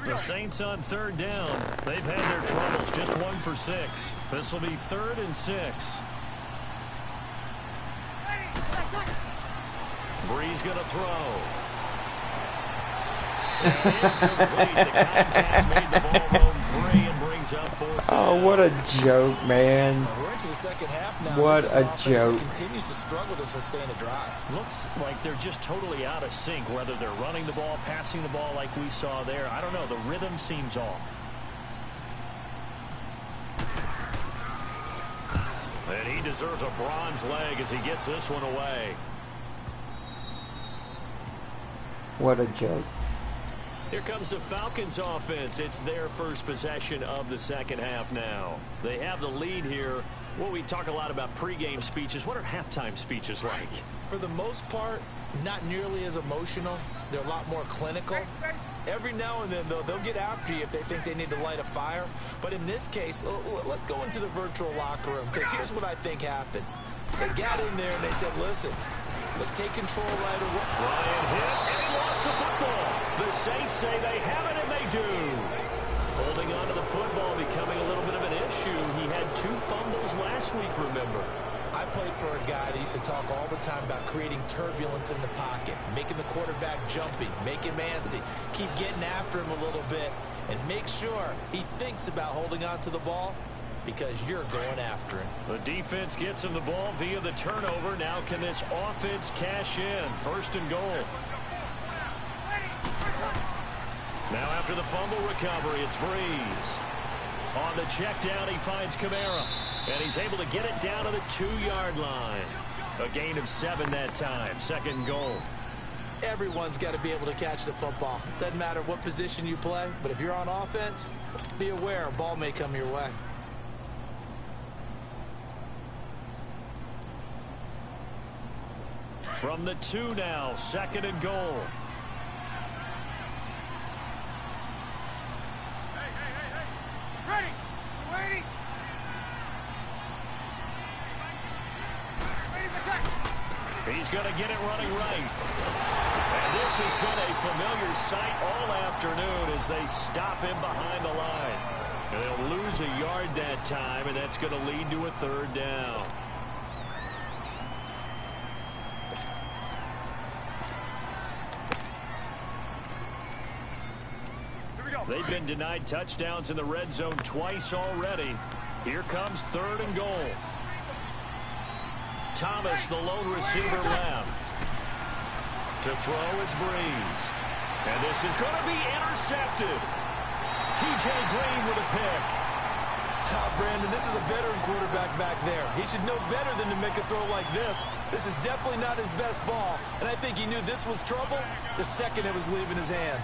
Speaker 2: The Saints on third down. They've had their troubles, just 1 for 6. This will be 3rd and 6. Breeze going to throw. Incomplete. The contact made the ball roam free and brings up 4th down.
Speaker 1: Oh, what a joke, man.
Speaker 3: We're into the second half now.
Speaker 1: What
Speaker 3: this is
Speaker 1: a joke.
Speaker 3: Continues to struggle to sustain a drive.
Speaker 2: Looks like they're just totally out of sync, whether they're running the ball, passing the ball like we saw there. I don't know. The rhythm seems off. And he deserves a bronze leg as he gets this one away.
Speaker 1: What a joke.
Speaker 2: Here comes the Falcons offense. It's their first possession of the second half now. They have the lead here. Well, we talk a lot about pregame speeches. What are halftime speeches like?
Speaker 3: For the most part, not nearly as emotional. They're a lot more clinical. Every now and then, though, they'll get after you if they think they need to light a fire. But in this case, let's go into the virtual locker room, because here's what I think happened. They got in there and they said, listen, let's take control right away.
Speaker 2: Ryan hit, and he lost the football. The Saints say they have it, and they do. Holding on to the football becoming a little bit of an issue. He had 2 fumbles last week, remember.
Speaker 3: I played for a guy that used to talk all the time about creating turbulence in the pocket, making the quarterback jumpy, making him antsy, keep getting after him a little bit, and make sure he thinks about holding on to the ball because you're going after him.
Speaker 2: The defense gets him the ball via the turnover. Now can this offense cash in? 1st and goal. Now after the fumble recovery, it's Breeze. On the check down, he finds Kamara. And he's able to get it down to the 2-yard line. A gain of 7 that time. 2nd and goal.
Speaker 3: Everyone's got to be able to catch the football. Doesn't matter what position you play, but if you're on offense, be aware a ball may come your way.
Speaker 2: From the 2 now, 2nd and goal.
Speaker 4: Ready. Waiting. Waiting for second.
Speaker 2: He's going to get it running right. And this has been a familiar sight all afternoon as they stop him behind the line. And they'll lose a yard that time, and that's going to lead to a 3rd down. They've been denied touchdowns in the red zone twice already. Here comes 3rd and goal. Thomas, the lone receiver, left. To throw is Breeze. And this is going to be intercepted. T.J. Green with a pick.
Speaker 3: Brandon, this is a veteran quarterback back there. He should know better than to make a throw like this. This is definitely not his best ball. And I think he knew this was trouble the second it was leaving his hand.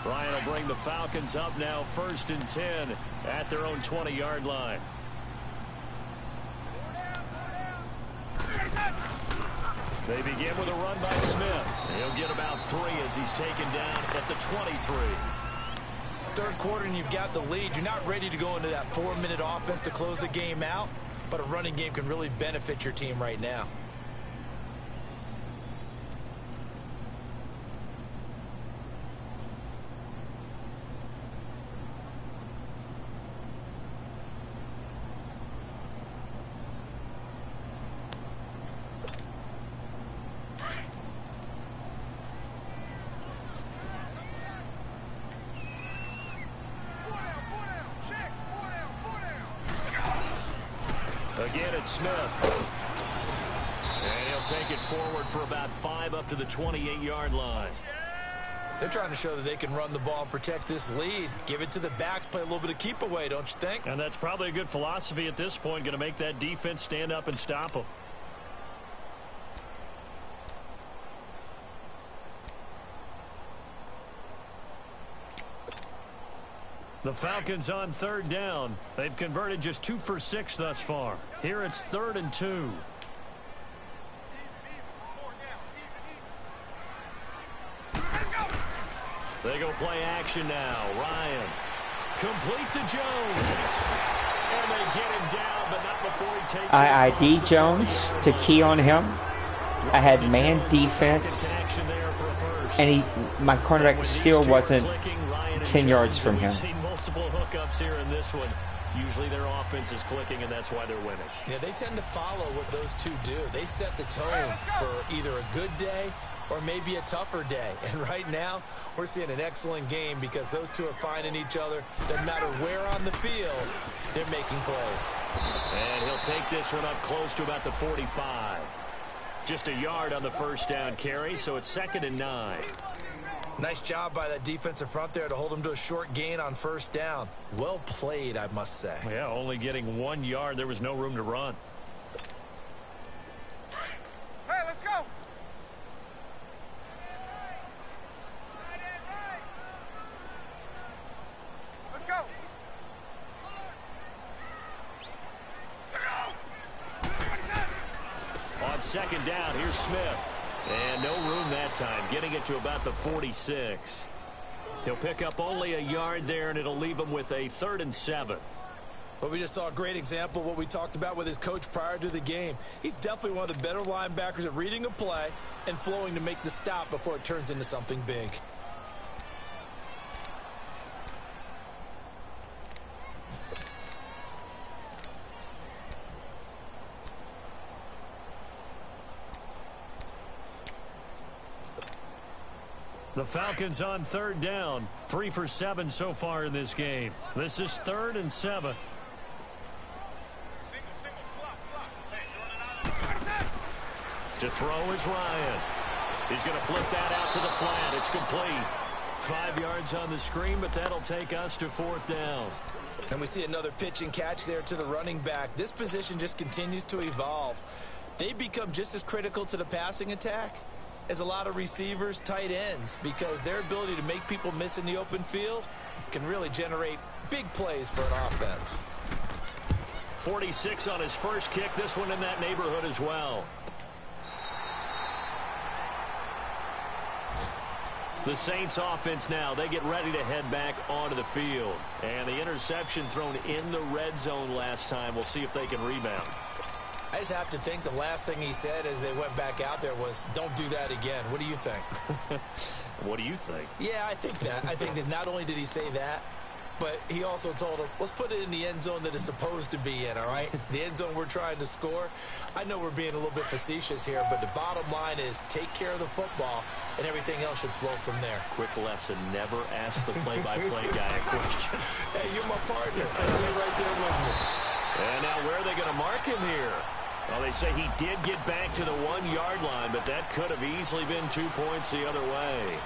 Speaker 2: Ryan will bring the Falcons up now 1st and 10 at their own 20-yard line. They begin with a run by Smith. He'll get about 3 as he's taken down at the 23.
Speaker 3: 3rd quarter and you've got the lead. You're not ready to go into that 4-minute offense to close the game out, but a running game can really benefit your team right now.
Speaker 2: Again, it's Smith. And he'll take it forward for about 5 up to the 28-yard line.
Speaker 3: They're trying to show that they can run the ball and protect this lead. Give it to the backs, play a little bit of keep away, don't you think?
Speaker 2: And that's probably a good philosophy at this point, going to make that defense stand up and stop them. The Falcons on 3rd down. They've converted just 2 for 6 thus far. Here it's 3rd and 2. They go play action now. Ryan. Complete to Jones. And they get him down, but not before he takes
Speaker 1: I ID'd Jones to key on him. I had man defense, and my cornerback still wasn't 10 yards from him.
Speaker 2: Multiple hookups here in this one. Usually their offense is clicking, and that's why they're winning.
Speaker 3: Yeah, they tend to follow what those two do. They set the tone for either a good day or maybe a tougher day. And right now, we're seeing an excellent game because those two are finding each other. No matter where on the field, they're making plays.
Speaker 2: And he'll take this one up close to about the 45. Just a yard on the first down carry, so it's 2nd and 9.
Speaker 3: Nice job by that defensive front there to hold him to a short gain on first down. Well played, I must say.
Speaker 2: Yeah, only getting 1 yard. There was no room to run.
Speaker 4: Hey, let's go. Let's go.
Speaker 2: On 2nd down, here's Smith. And no room that time, getting it to about the 46. He'll pick up only a yard there, and it'll leave him with a 3rd and 7.
Speaker 3: Well, we just saw a great example of what we talked about with his coach prior to the game. He's definitely one of the better linebackers at reading a play and flowing to make the stop before it turns into something big.
Speaker 2: The Falcons on 3rd down. 3 for 7 so far in this game. This is 3rd and 7. To throw is Ryan. He's going to flip that out to the flat. It's complete. 5 yards on the screen, but that'll take us to 4th down.
Speaker 3: And we see another pitch and catch there to the running back. This position just continues to evolve. They become just as critical to the passing attack as a lot of receivers, tight ends, because their ability to make people miss in the open field can really generate big plays for an offense.
Speaker 2: 46 on his first kick. This one in that neighborhood as well. The Saints offense now, they get ready to head back onto the field. And the interception thrown in the red zone last time. We'll see if they can rebound.
Speaker 3: I just have to think the last thing he said as they went back out there was, don't do that again. What do you think?
Speaker 2: What do you think?
Speaker 3: Yeah, I think that. I think that not only did he say that, but he also told him, let's put it in the end zone that it's supposed to be in, all right? The end zone we're trying to score. I know we're being a little bit facetious here, but the bottom line is take care of the football, and everything else should flow from there.
Speaker 2: Quick lesson, never ask the play-by-play guy a question.
Speaker 3: Hey, you're my partner. You're right there with me.
Speaker 2: And now where are they going to mark him here? Well, they say he did get back to the 1-yard line, but that could have easily been 2 points the other way.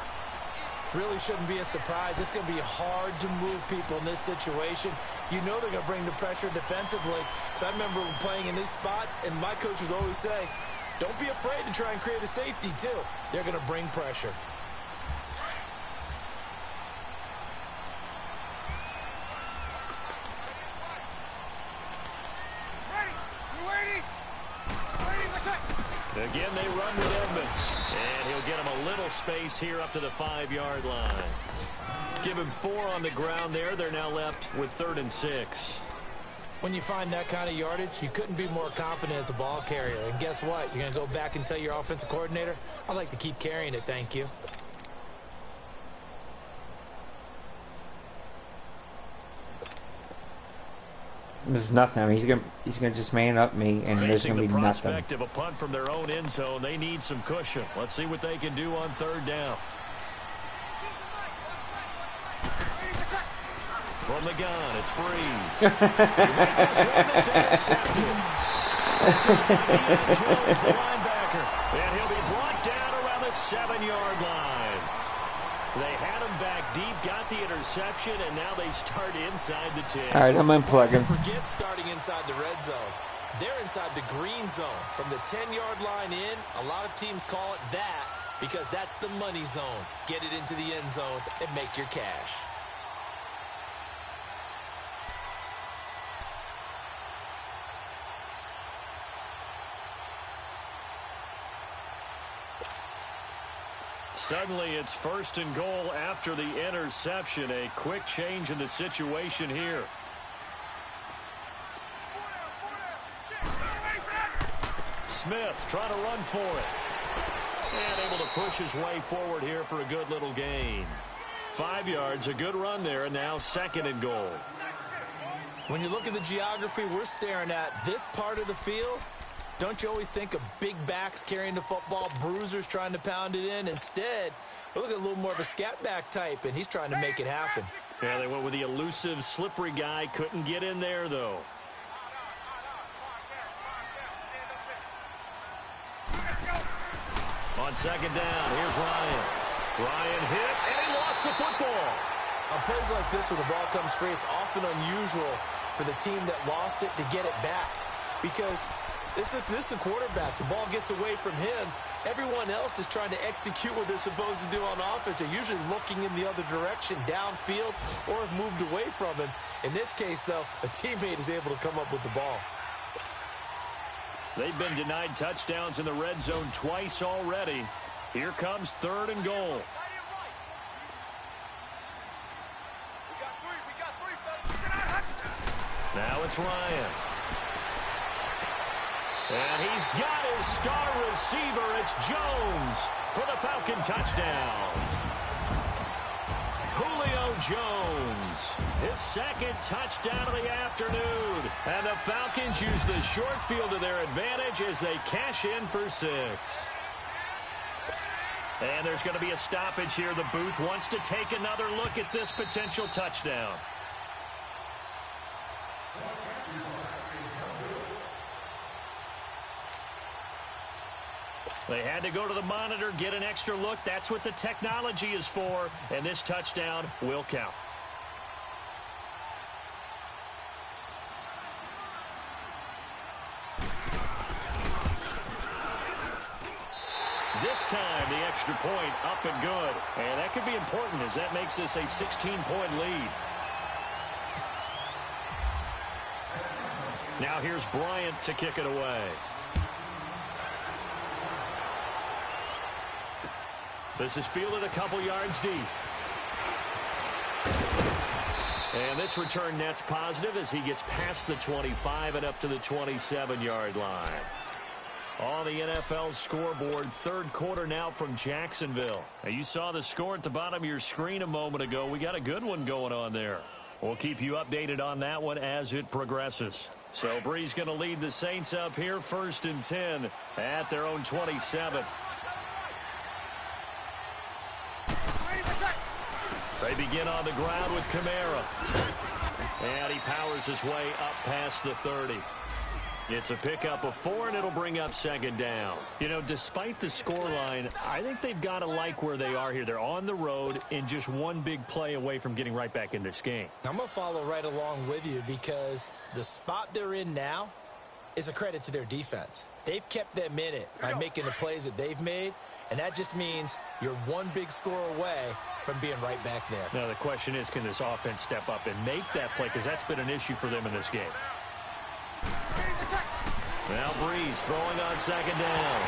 Speaker 3: Really shouldn't be a surprise. It's going to be hard to move people in this situation. You know they're going to bring the pressure defensively. Because I remember playing in these spots, and my coach was always saying, don't be afraid to try and create a safety, too. They're going to bring pressure.
Speaker 2: Again, they run with Edmonds. And he'll get him a little space here up to the 5-yard line. Give him 4 on the ground there. They're now left with 3rd and 6.
Speaker 3: When you find that kind of yardage, you couldn't be more confident as a ball carrier. And guess what? You're going to go back and tell your offensive coordinator, I'd like to keep carrying it, thank you.
Speaker 1: There's nothing. I mean, he's gonna just man up me, and there's gonna be nothing.
Speaker 2: Prospect of a punt from their own end zone. They need some cushion. Let's see what they can do on 3rd down. From the gun, it's Breeze. It's intercepted. Jones, the linebacker, and he'll be brought down around the 7-yard line. They had him back deep, got the interception, and now they start inside the 10.
Speaker 1: All right, I'm unplugging.
Speaker 3: Forget starting inside the red zone. They're inside the green zone. From the 10-yard line in, a lot of teams call it that because that's the money zone. Get it into the end zone and make your cash.
Speaker 2: Suddenly, it's 1st and goal after the interception. A quick change in the situation here. Smith trying to run for it. And able to push his way forward here for a good little gain. 5 yards, a good run there, and now 2nd and goal.
Speaker 3: When you look at the geography we're staring at, this part of the field, don't you always think of big backs carrying the football, bruisers trying to pound it in? Instead, we look at a little more of a scat back type, and he's trying to make it happen.
Speaker 2: Yeah, they went with the elusive, slippery guy. Couldn't get in there, though. On 2nd down, here's Ryan. Ryan hit, and he lost the football.
Speaker 3: On plays like this, when the ball comes free, it's often unusual for the team that lost it to get it back. Because this is a quarterback. The ball gets away from him. Everyone else is trying to execute what they're supposed to do on offense. They're usually looking in the other direction, downfield, or have moved away from him. In this case, though, a teammate is able to come up with the ball.
Speaker 2: They've been denied touchdowns in the red zone twice already. Here comes 3rd and goal. Now it's Ryan. And he's got his star receiver. It's Jones for the Falcon touchdown. Julio Jones, his 2nd touchdown of the afternoon. And the Falcons use the short field to their advantage as they cash in for 6. And there's going to be a stoppage here. The booth wants to take another look at this potential touchdown. They had to go to the monitor, get an extra look. That's what the technology is for, and this touchdown will count. This time, the extra point up and good. And that could be important as that makes this a 16-point lead. Now here's Bryant to kick it away. This is fielded a couple yards deep. And this return net's positive as he gets past the 25 and up to the 27-yard line. On the NFL scoreboard, 3rd quarter now from Jacksonville. Now you saw the score at the bottom of your screen a moment ago. We got a good one going on there. We'll keep you updated on that one as it progresses. So Bree's going to lead the Saints up here, 1st and 10 at their own 27. They begin on the ground with Kamara. And he powers his way up past the 30. It's a pickup of 4, and it'll bring up 2nd down. You know, despite the scoreline, I think they've got to like where they are here. They're on the road and just one big play away from getting right back in this game.
Speaker 3: I'm going to follow right along with you because the spot they're in now is a credit to their defense. They've kept them in it by making the plays that they've made, and that just means you're one big score away from being right back there.
Speaker 2: Now, the question is, can this offense step up and make that play? Because that's been an issue for them in this game. Now Breeze throwing on 2nd down.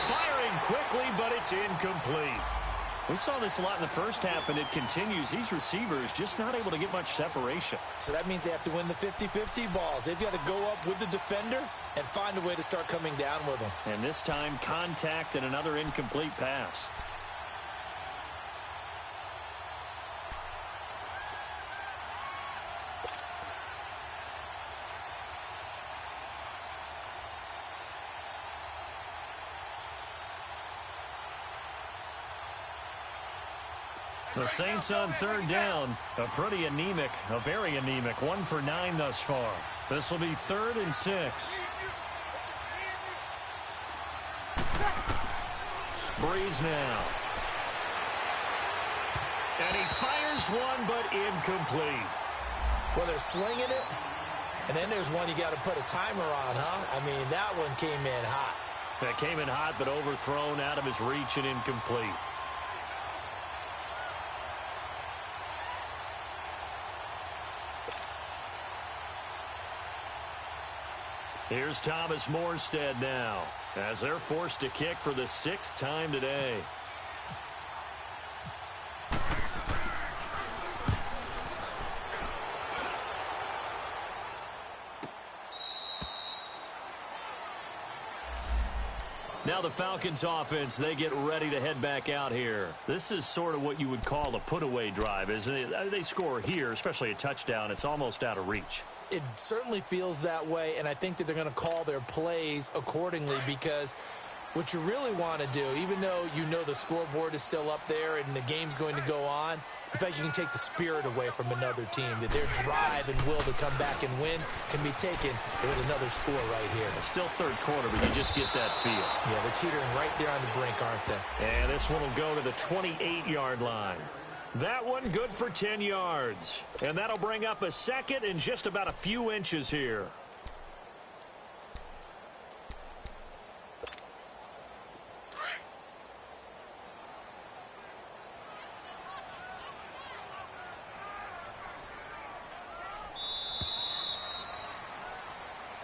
Speaker 2: Firing quickly, but it's incomplete. We saw this a lot in the first half, and it continues. These receivers just not able to get much separation.
Speaker 3: So that means they have to win the 50-50 balls. They've got to go up with the defender and find a way to start coming down with them.
Speaker 2: And this time, contact and another incomplete pass. The Saints on 3rd down, a very anemic, 1 for 9 thus far. This will be 3rd and 6. Breeze now. And he fires one, but incomplete.
Speaker 3: Well, they're slinging it, and then there's one you got to put a timer on, huh? I mean, that one came in hot.
Speaker 2: That came in hot, but overthrown out of his reach and incomplete. Here's Thomas Morstead now, as they're forced to kick for the 6th time today. now the Falcons offense, they get ready to head back out here. This is sort of what you would call a put-away drive, isn't it? They score here, especially a touchdown. It's almost out of reach.
Speaker 3: It certainly feels that way, and I think that they're going to call their plays accordingly, because what you really want to do, even though you know the scoreboard is still up there and the game's going to go on, in fact, you can take the spirit away from another team, that their drive and will to come back and win can be taken with another score right here.
Speaker 2: It's still third quarter, but you just get that feel.
Speaker 3: Yeah, they're teetering right there on the brink, aren't they?
Speaker 2: And this one will go to the 28-yard line. That one good for 10 yards. And that'll bring up a second and just about a few inches here.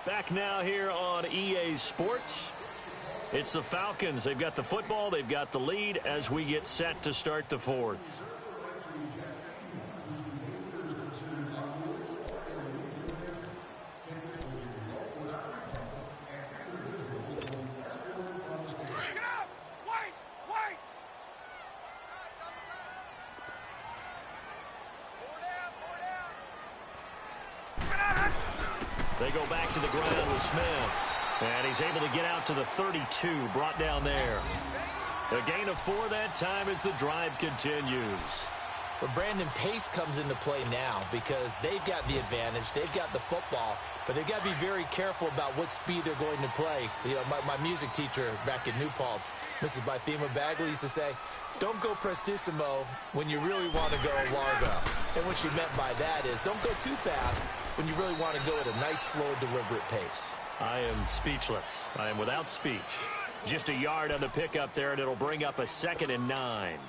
Speaker 2: Back now here on EA Sports. It's the Falcons. They've got the football. They've got the lead as we get set to start the fourth. They go back to the ground with Smith. And he's able to get out to the 32, brought down there. A gain of 4 that time as the drive continues.
Speaker 3: But Brandon, pace comes into play now because they've got the advantage. They've got the football, but they've got to be very careful about what speed they're going to play. You know, my music teacher back in New Paltz, Mrs. Bythema Bagley, used to say, don't go prestissimo when you really want to go largo. And what she meant by that is don't go too fast when you really want to go at a nice, slow, deliberate pace.
Speaker 2: I am speechless. I am without speech. Just a yard on the pickup there, and it'll bring up a 2nd and 9.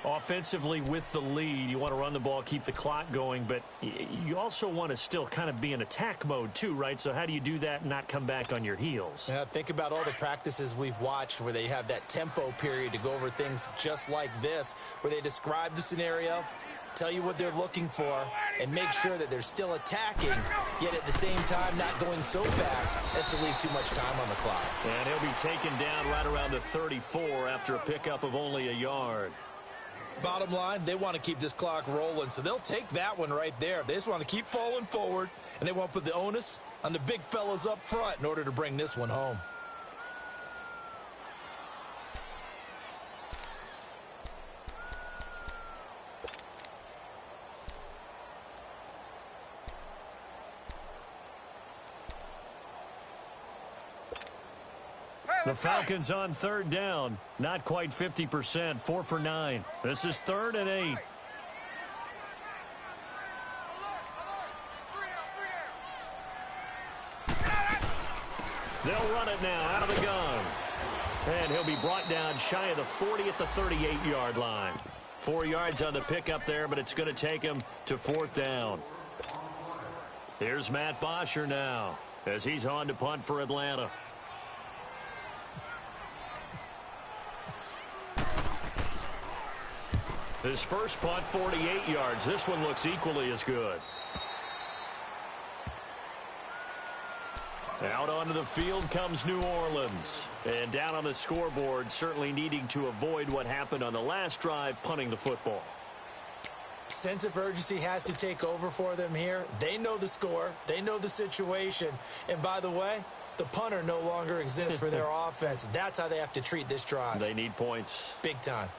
Speaker 2: Offensively with the lead, you want to run the ball, keep the clock going, but you also want to still kind of be in attack mode too, right? So how do you do that and not come back on your heels?
Speaker 3: Yeah, think about all the practices we've watched where they have that tempo period to go over things just like this, where they describe the scenario, tell you what they're looking for, and make sure that they're still attacking, yet at the same time not going so fast as to leave too much time on the clock.
Speaker 2: And he'll be taken down right around the 34 after a pickup of only a yard.
Speaker 3: Bottom line, they want to keep this clock rolling, so they'll take that one right there. They just want to keep falling forward, and they want to put the onus on the big fellas up front in order to bring this one home.
Speaker 2: The Falcons on 3rd down. Not quite 50%. 4 for 9. This is 3rd and 8. They'll run it now out of the gun. And he'll be brought down shy of the 40 at the 38-yard line. 4 yards on the pickup there, but it's going to take him to 4th down. Here's Matt Bosher now as he's on to punt for Atlanta. His first punt, 48 yards. This one looks equally as good. Out onto the field comes New Orleans. And down on the scoreboard, certainly needing to avoid what happened on the last drive, punting the football.
Speaker 3: Sense of urgency has to take over for them here. They know the score. They know the situation. And by the way, the punter no longer exists for their offense. That's how they have to treat this drive.
Speaker 2: They need points.
Speaker 3: Big time.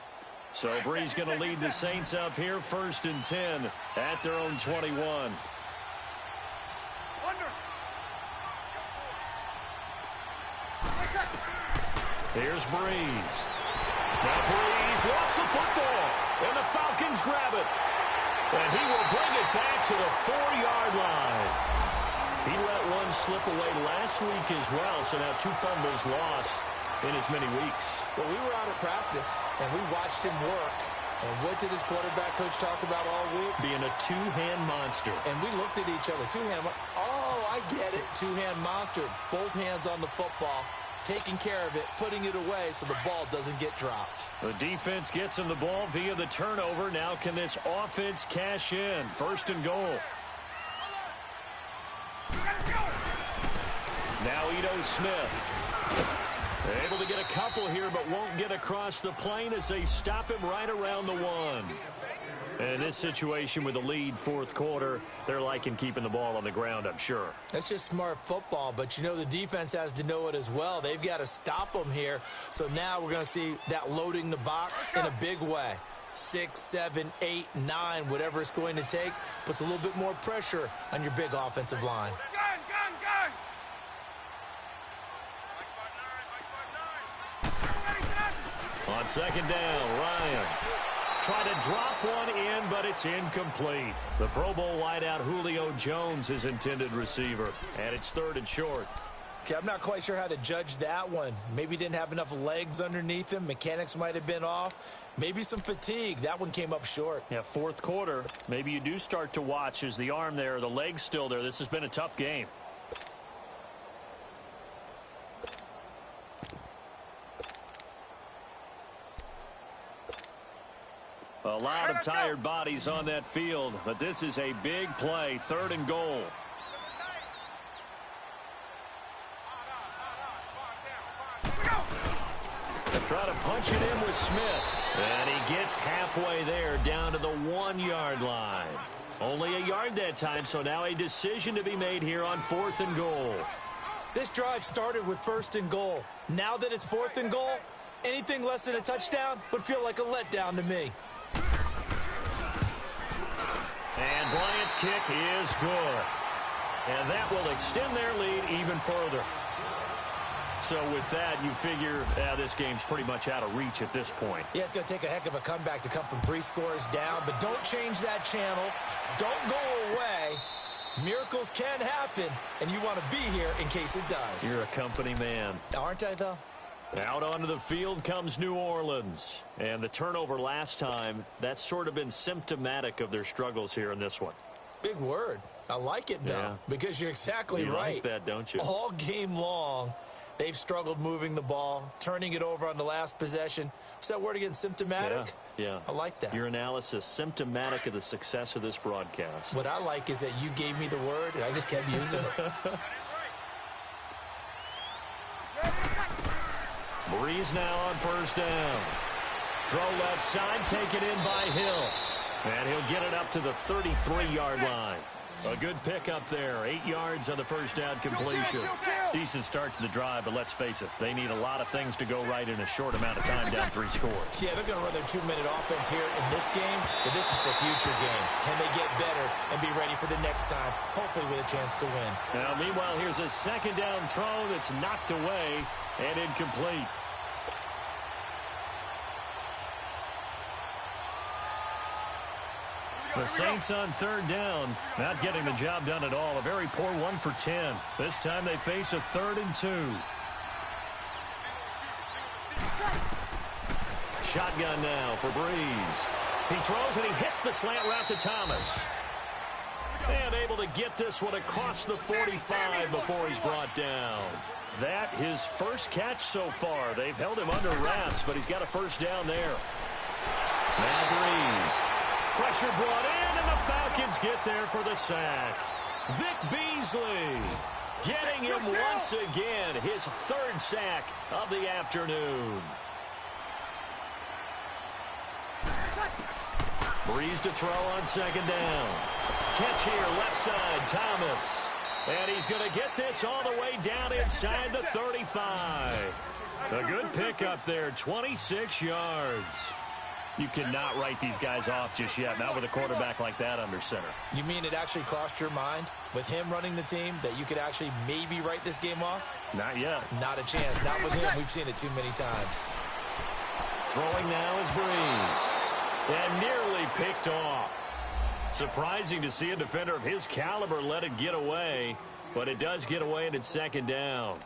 Speaker 2: So Bree's going to lead the Saints up here 1st and 10 at their own 21. Here's Breeze. Now Breeze wants the football, and the Falcons grab it. And he will bring it back to the 4-yard line. He let one slip away last week as well, so now 2 fumbles lost in as many weeks.
Speaker 3: Well, we were out of practice, and we watched him work. And what did his quarterback coach talk about all week?
Speaker 2: Being a two-hand monster.
Speaker 3: And we looked at each other. Oh, I get it. Two-hand monster. Both hands on the football, taking care of it, putting it away so the ball doesn't get dropped.
Speaker 2: The defense gets him the ball via the turnover. Now can this offense cash in? 1st and goal. Now Ito Smith. Able to get a couple here, but won't get across the plane as they stop him right around the 1. And in this situation with the lead fourth quarter, they're liking keeping the ball on the ground, I'm sure.
Speaker 3: That's just smart football, but you know the defense has to know it as well. They've got to stop them here. So now we're going to see that loading the box in a big way. 6, 7, 8, 9, whatever it's going to take, puts a little bit more pressure on your big offensive line.
Speaker 2: On second down, Ryan tried to drop one in, but it's incomplete. The Pro Bowl wideout Julio Jones is intended receiver, and it's 3rd and short.
Speaker 3: Okay, I'm not quite sure how to judge that one. Maybe didn't have enough legs underneath him. Mechanics might have been off. Maybe some fatigue. That one came up short.
Speaker 2: Yeah, fourth quarter. Maybe you do start to watch. Is the arm there, the leg's still there? This has been a tough game. A lot of tired bodies on that field, but this is a big play, 3rd and goal. Try to punch it in with Smith, and he gets halfway there down to the 1-yard line. Only a yard that time, so now a decision to be made here on 4th and goal.
Speaker 3: This drive started with 1st and goal. Now that it's 4th and goal, anything less than a touchdown would feel like a letdown to me.
Speaker 2: And Bryant's kick is good. And that will extend their lead even further. So with that, you figure this game's pretty much out of reach at this point.
Speaker 3: Yeah, it's going to take a heck of a comeback to come from 3 scores down, but don't change that channel. Don't go away. Miracles can happen, and you want to be here in case it does.
Speaker 2: You're a company man.
Speaker 3: Aren't I, though?
Speaker 2: Out onto the field comes New Orleans. And the turnover last time, that's sort of been symptomatic of their struggles here in this one.
Speaker 3: Big word. I like it, though, because you're exactly right.
Speaker 2: You like that, don't you?
Speaker 3: All game long, they've struggled moving the ball, turning it over on the last possession. What's that word again, symptomatic?
Speaker 2: Yeah.
Speaker 3: I like that.
Speaker 2: Your analysis, symptomatic of the success of this broadcast.
Speaker 3: What I like is that you gave me the word, and I just kept using it.
Speaker 2: Breeze now on 1st down. Throw left side, taken in by Hill. And he'll get it up to the 33-yard line. A good pickup there. 8 yards on the 1st down completion. Decent start to the drive, but let's face it, they need a lot of things to go right in a short amount of time, down 3 scores.
Speaker 3: Yeah, they're going to run their 2-minute offense here in this game, but this is for future games. Can they get better and be ready for the next time, hopefully with a chance to win?
Speaker 2: Now, meanwhile, here's a 2nd down throw that's knocked away and incomplete. The Saints on 3rd down, not getting the job done at all. A very poor 1 for 10. This time they face a 3rd and 2. Shotgun now for Breeze. He throws and he hits the slant route to Thomas. And able to get this one across the 45 before he's brought down. That his first catch so far. They've held him under wraps, but he's got a 1st down there. Now Breeze. Pressure brought in, and the Falcons get there for the sack. Vic Beasley getting him once again, his 3rd sack of the afternoon. Breeze to throw on 2nd down. Catch here, left side, Thomas. And he's going to get this all the way down inside the 35. A good pickup there, 26 yards. You cannot write these guys off just yet, not with a quarterback like that under center.
Speaker 3: You mean it actually crossed your mind with him running the team that you could actually maybe write this game off?
Speaker 2: Not yet.
Speaker 3: Not a chance. Not with him. We've seen it too many times.
Speaker 2: Throwing now is Breeze. And nearly picked off. Surprising to see a defender of his caliber let it get away, but it does get away and it's 2nd down.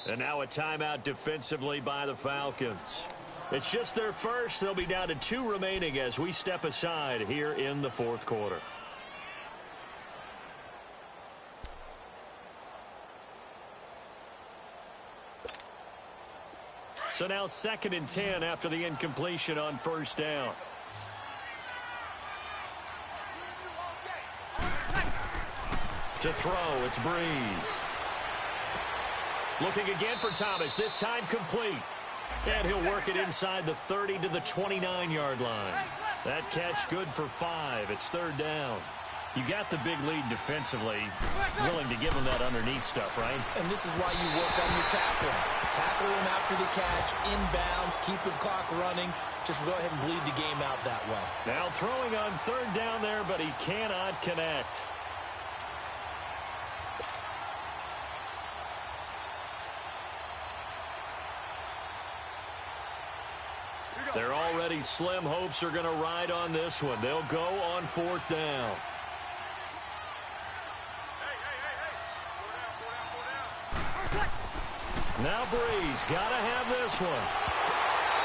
Speaker 2: And now a timeout defensively by the Falcons. It's just their first. They'll be down to 2 remaining as we step aside here in the 4th quarter. So now 2nd and 10 after the incompletion on 1st down. To throw, it's Breeze. Looking again for Thomas, this time complete. And he'll work it inside the 30 to the 29-yard line. That catch good for 5. It's third down. You got the big lead defensively, willing to give them that underneath stuff, right?
Speaker 3: And this is why you work on your tackling. Tackle them after the catch, inbounds, keep the clock running. Just go ahead and bleed the game out that way.
Speaker 2: Now throwing on third down there, but he cannot connect. Their already slim hopes are going to ride on this one. They'll go on fourth down. Now Breeze got to have this one.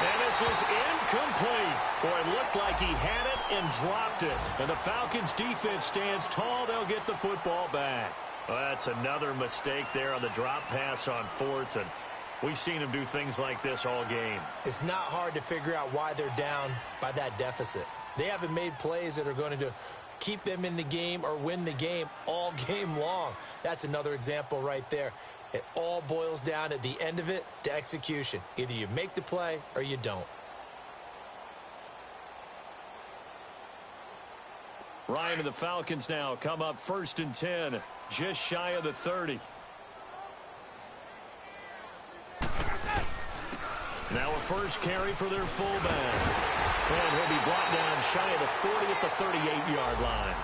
Speaker 2: And this is incomplete. Boy, it looked like he had it and dropped it. And the Falcons defense stands tall. They'll get the football back. Well, that's another mistake there on the drop pass on fourth. And we've seen him do things like this all game.
Speaker 3: It's not hard to figure out why they're down by that deficit. They haven't made plays that are going to keep them in the game or win the game all game long. That's another example right there. It all boils down at the end of it to execution. Either you make the play or you don't.
Speaker 2: Ryan and the Falcons now come up 1st and 10, just shy of the 30. Now a first carry for their fullback. And he'll be brought down shy of the 40 at the 38-yard line.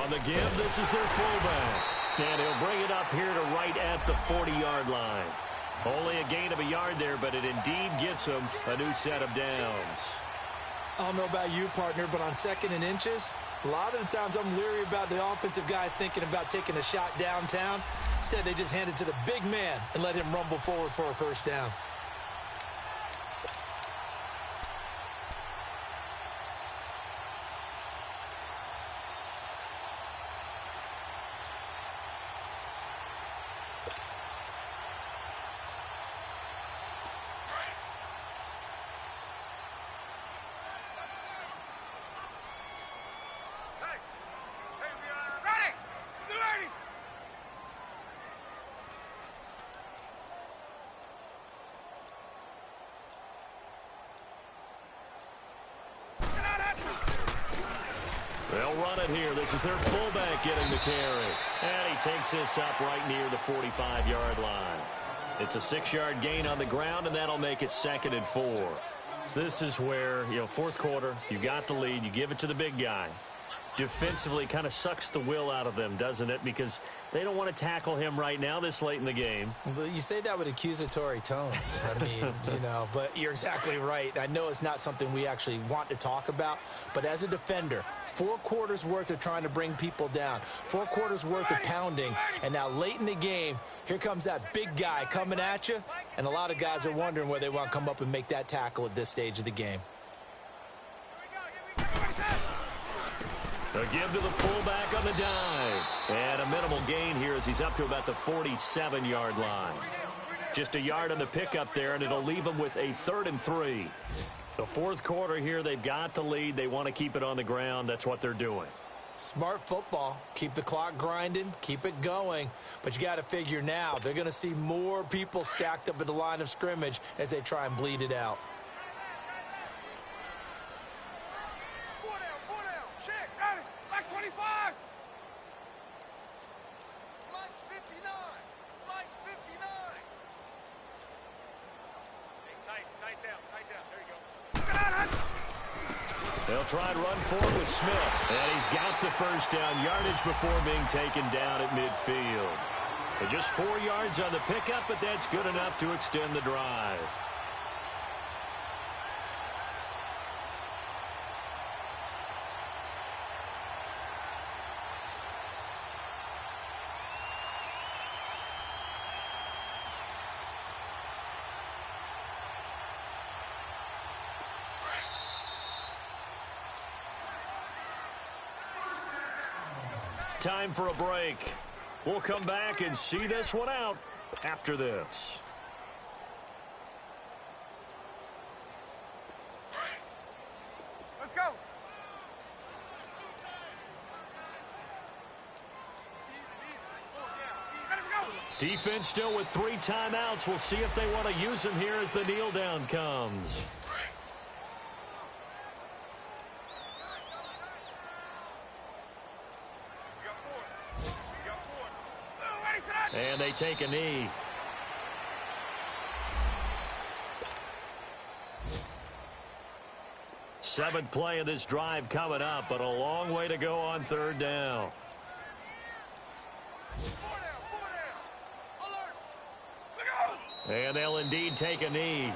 Speaker 2: On the give, this is their fullback. And he'll bring it up here to right at the 40-yard line. Only a gain of a yard there, but it indeed gets him a new set of downs.
Speaker 3: I don't know about you, partner, but on 2nd and inches, a lot of the times I'm leery about the offensive guys thinking about taking a shot downtown. Instead, they just hand it to the big man and let him rumble forward for a first down.
Speaker 2: They'll run it here. This is their fullback getting the carry. And he takes this up right near the 45-yard line. It's a 6-yard gain on the ground, and that'll make it 2nd and 4. This is where, fourth quarter, you got the lead. You give it to the big guy. Defensively kind of sucks the will out of them, doesn't it? Because they don't want to tackle him right now this late in the game.
Speaker 3: Well, you say that with accusatory tones. I mean, but you're exactly right. I know it's not something we actually want to talk about, but as a defender, 4 quarters worth of trying to bring people down, 4 quarters worth of pounding, and now late in the game, here comes that big guy coming at you, and a lot of guys are wondering whether they want to come up and make that tackle at this stage of the game.
Speaker 2: A give to the fullback on the dive. And a minimal gain here as he's up to about the 47-yard line. Just a yard on the pickup there, and it'll leave him with a 3rd and 3. The fourth quarter here, they've got the lead. They want to keep it on the ground. That's what they're doing.
Speaker 3: Smart football. Keep the clock grinding. Keep it going. But you got to figure now, they're going to see more people stacked up at the line of scrimmage as they try and bleed it out.
Speaker 2: They'll try and run forward with Smith. And he's got the first down yardage before being taken down at midfield. But just 4 yards on the pickup, but that's good enough to extend the drive. time for a break. We'll come back and see this one out after this.
Speaker 4: Let's go.
Speaker 2: Defense still with 3 timeouts. We'll see if they want to use them here as the kneel down comes. And they take a knee. Seventh play of this drive coming up, but a long way to go on third down. And they'll indeed take a knee.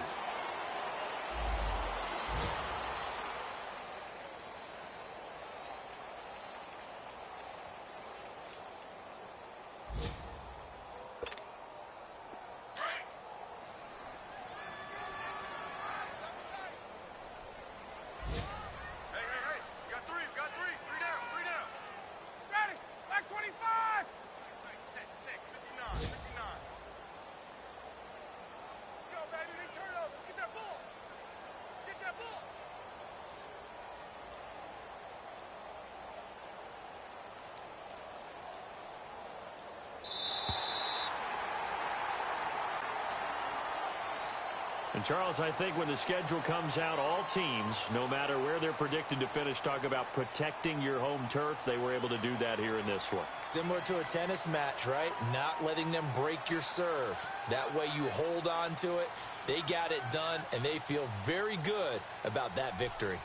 Speaker 2: And Charles, I think when the schedule comes out, all teams, no matter where they're predicted to finish, talk about protecting your home turf. They were able to do that here in this one.
Speaker 3: Similar to a tennis match, right? Not letting them break your serve. That way you hold on to it. They got it done, and they feel very good about that victory.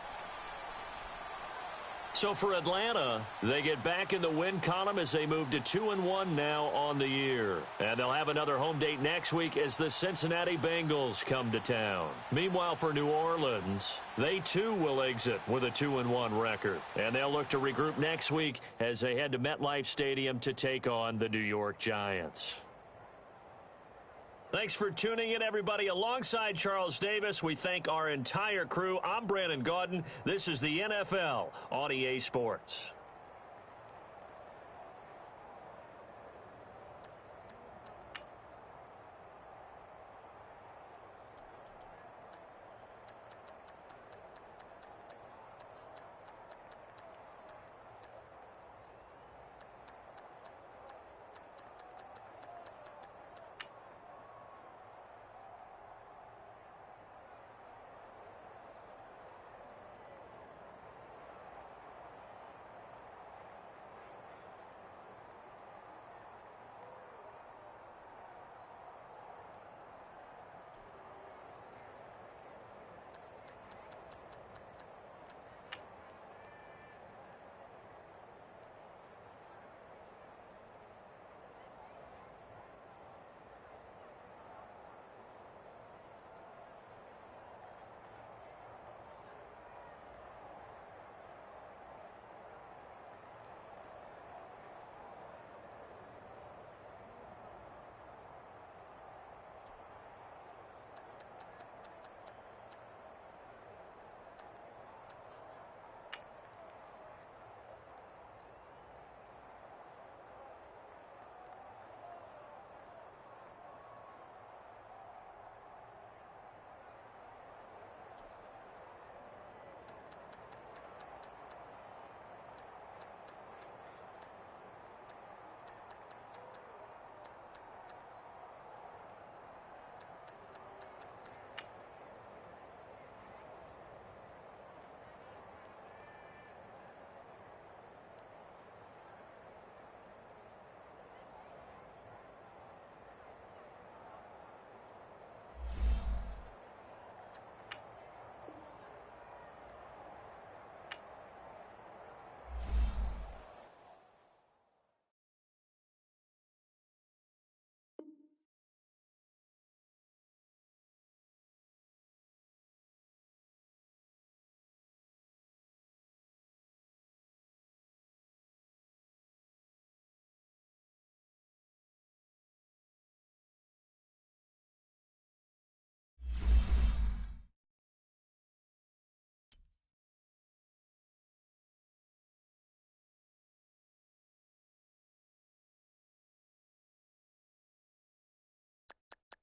Speaker 2: So for Atlanta, they get back in the win column as they move to 2-1 now on the year. And they'll have another home date next week as the Cincinnati Bengals come to town. Meanwhile, for New Orleans, they too will exit with a 2-1 record. And they'll look to regroup next week as they head to MetLife Stadium to take on the New York Giants. Thanks for tuning in, everybody. Alongside Charles Davis, we thank our entire crew. I'm Brandon Gaudin. This is the NFL on EA Sports.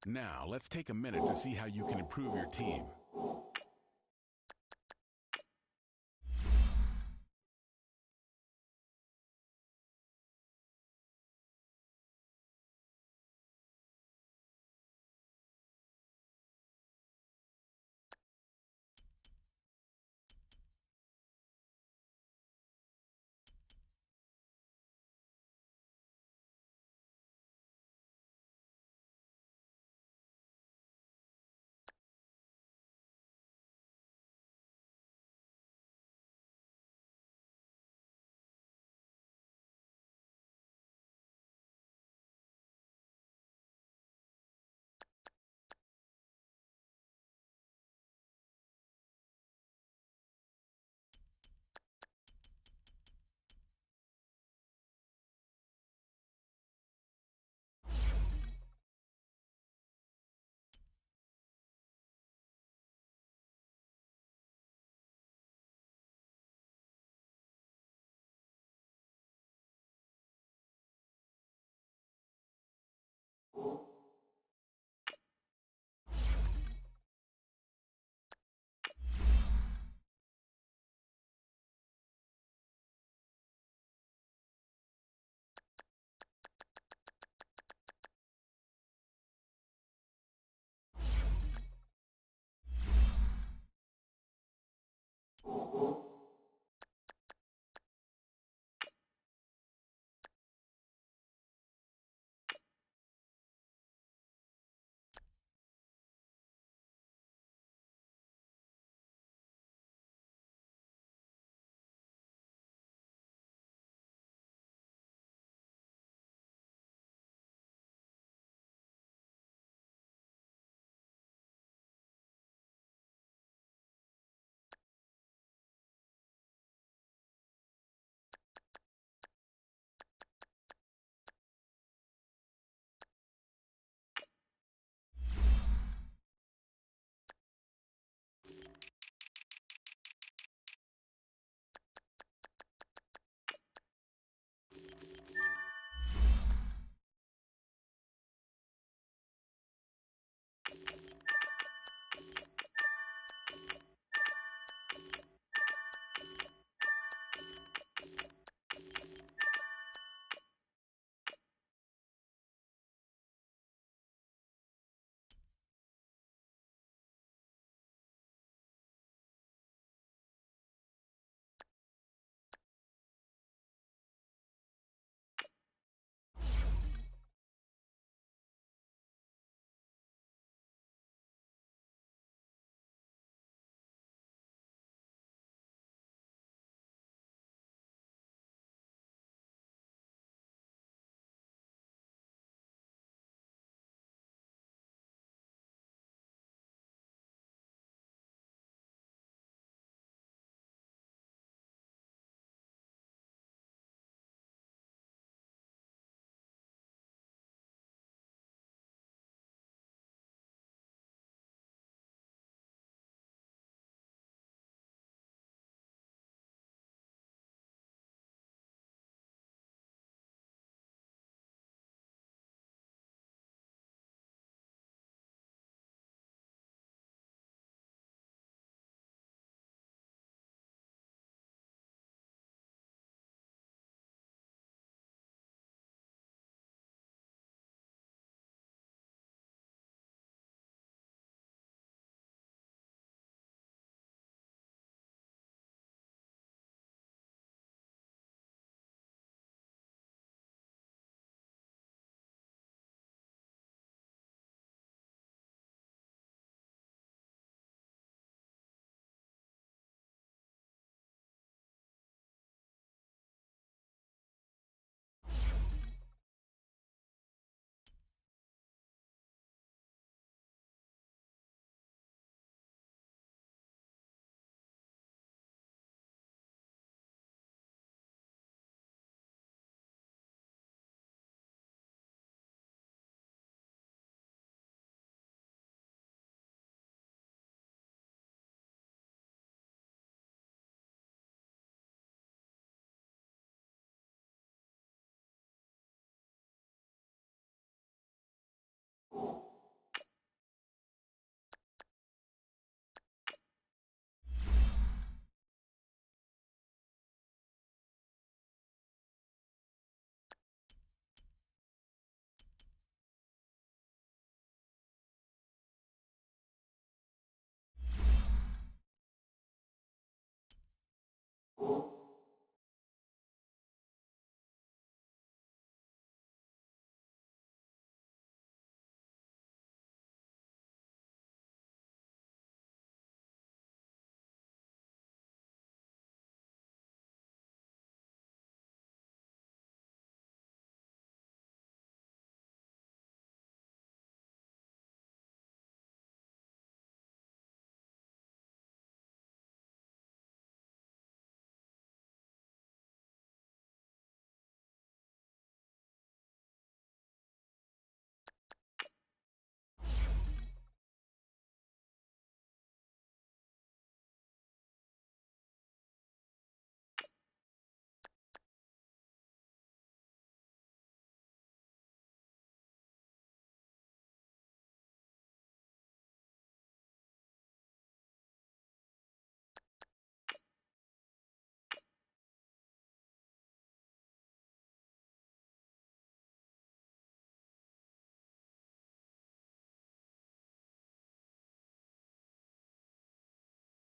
Speaker 5: Now, let's take a minute to see how you can improve your team.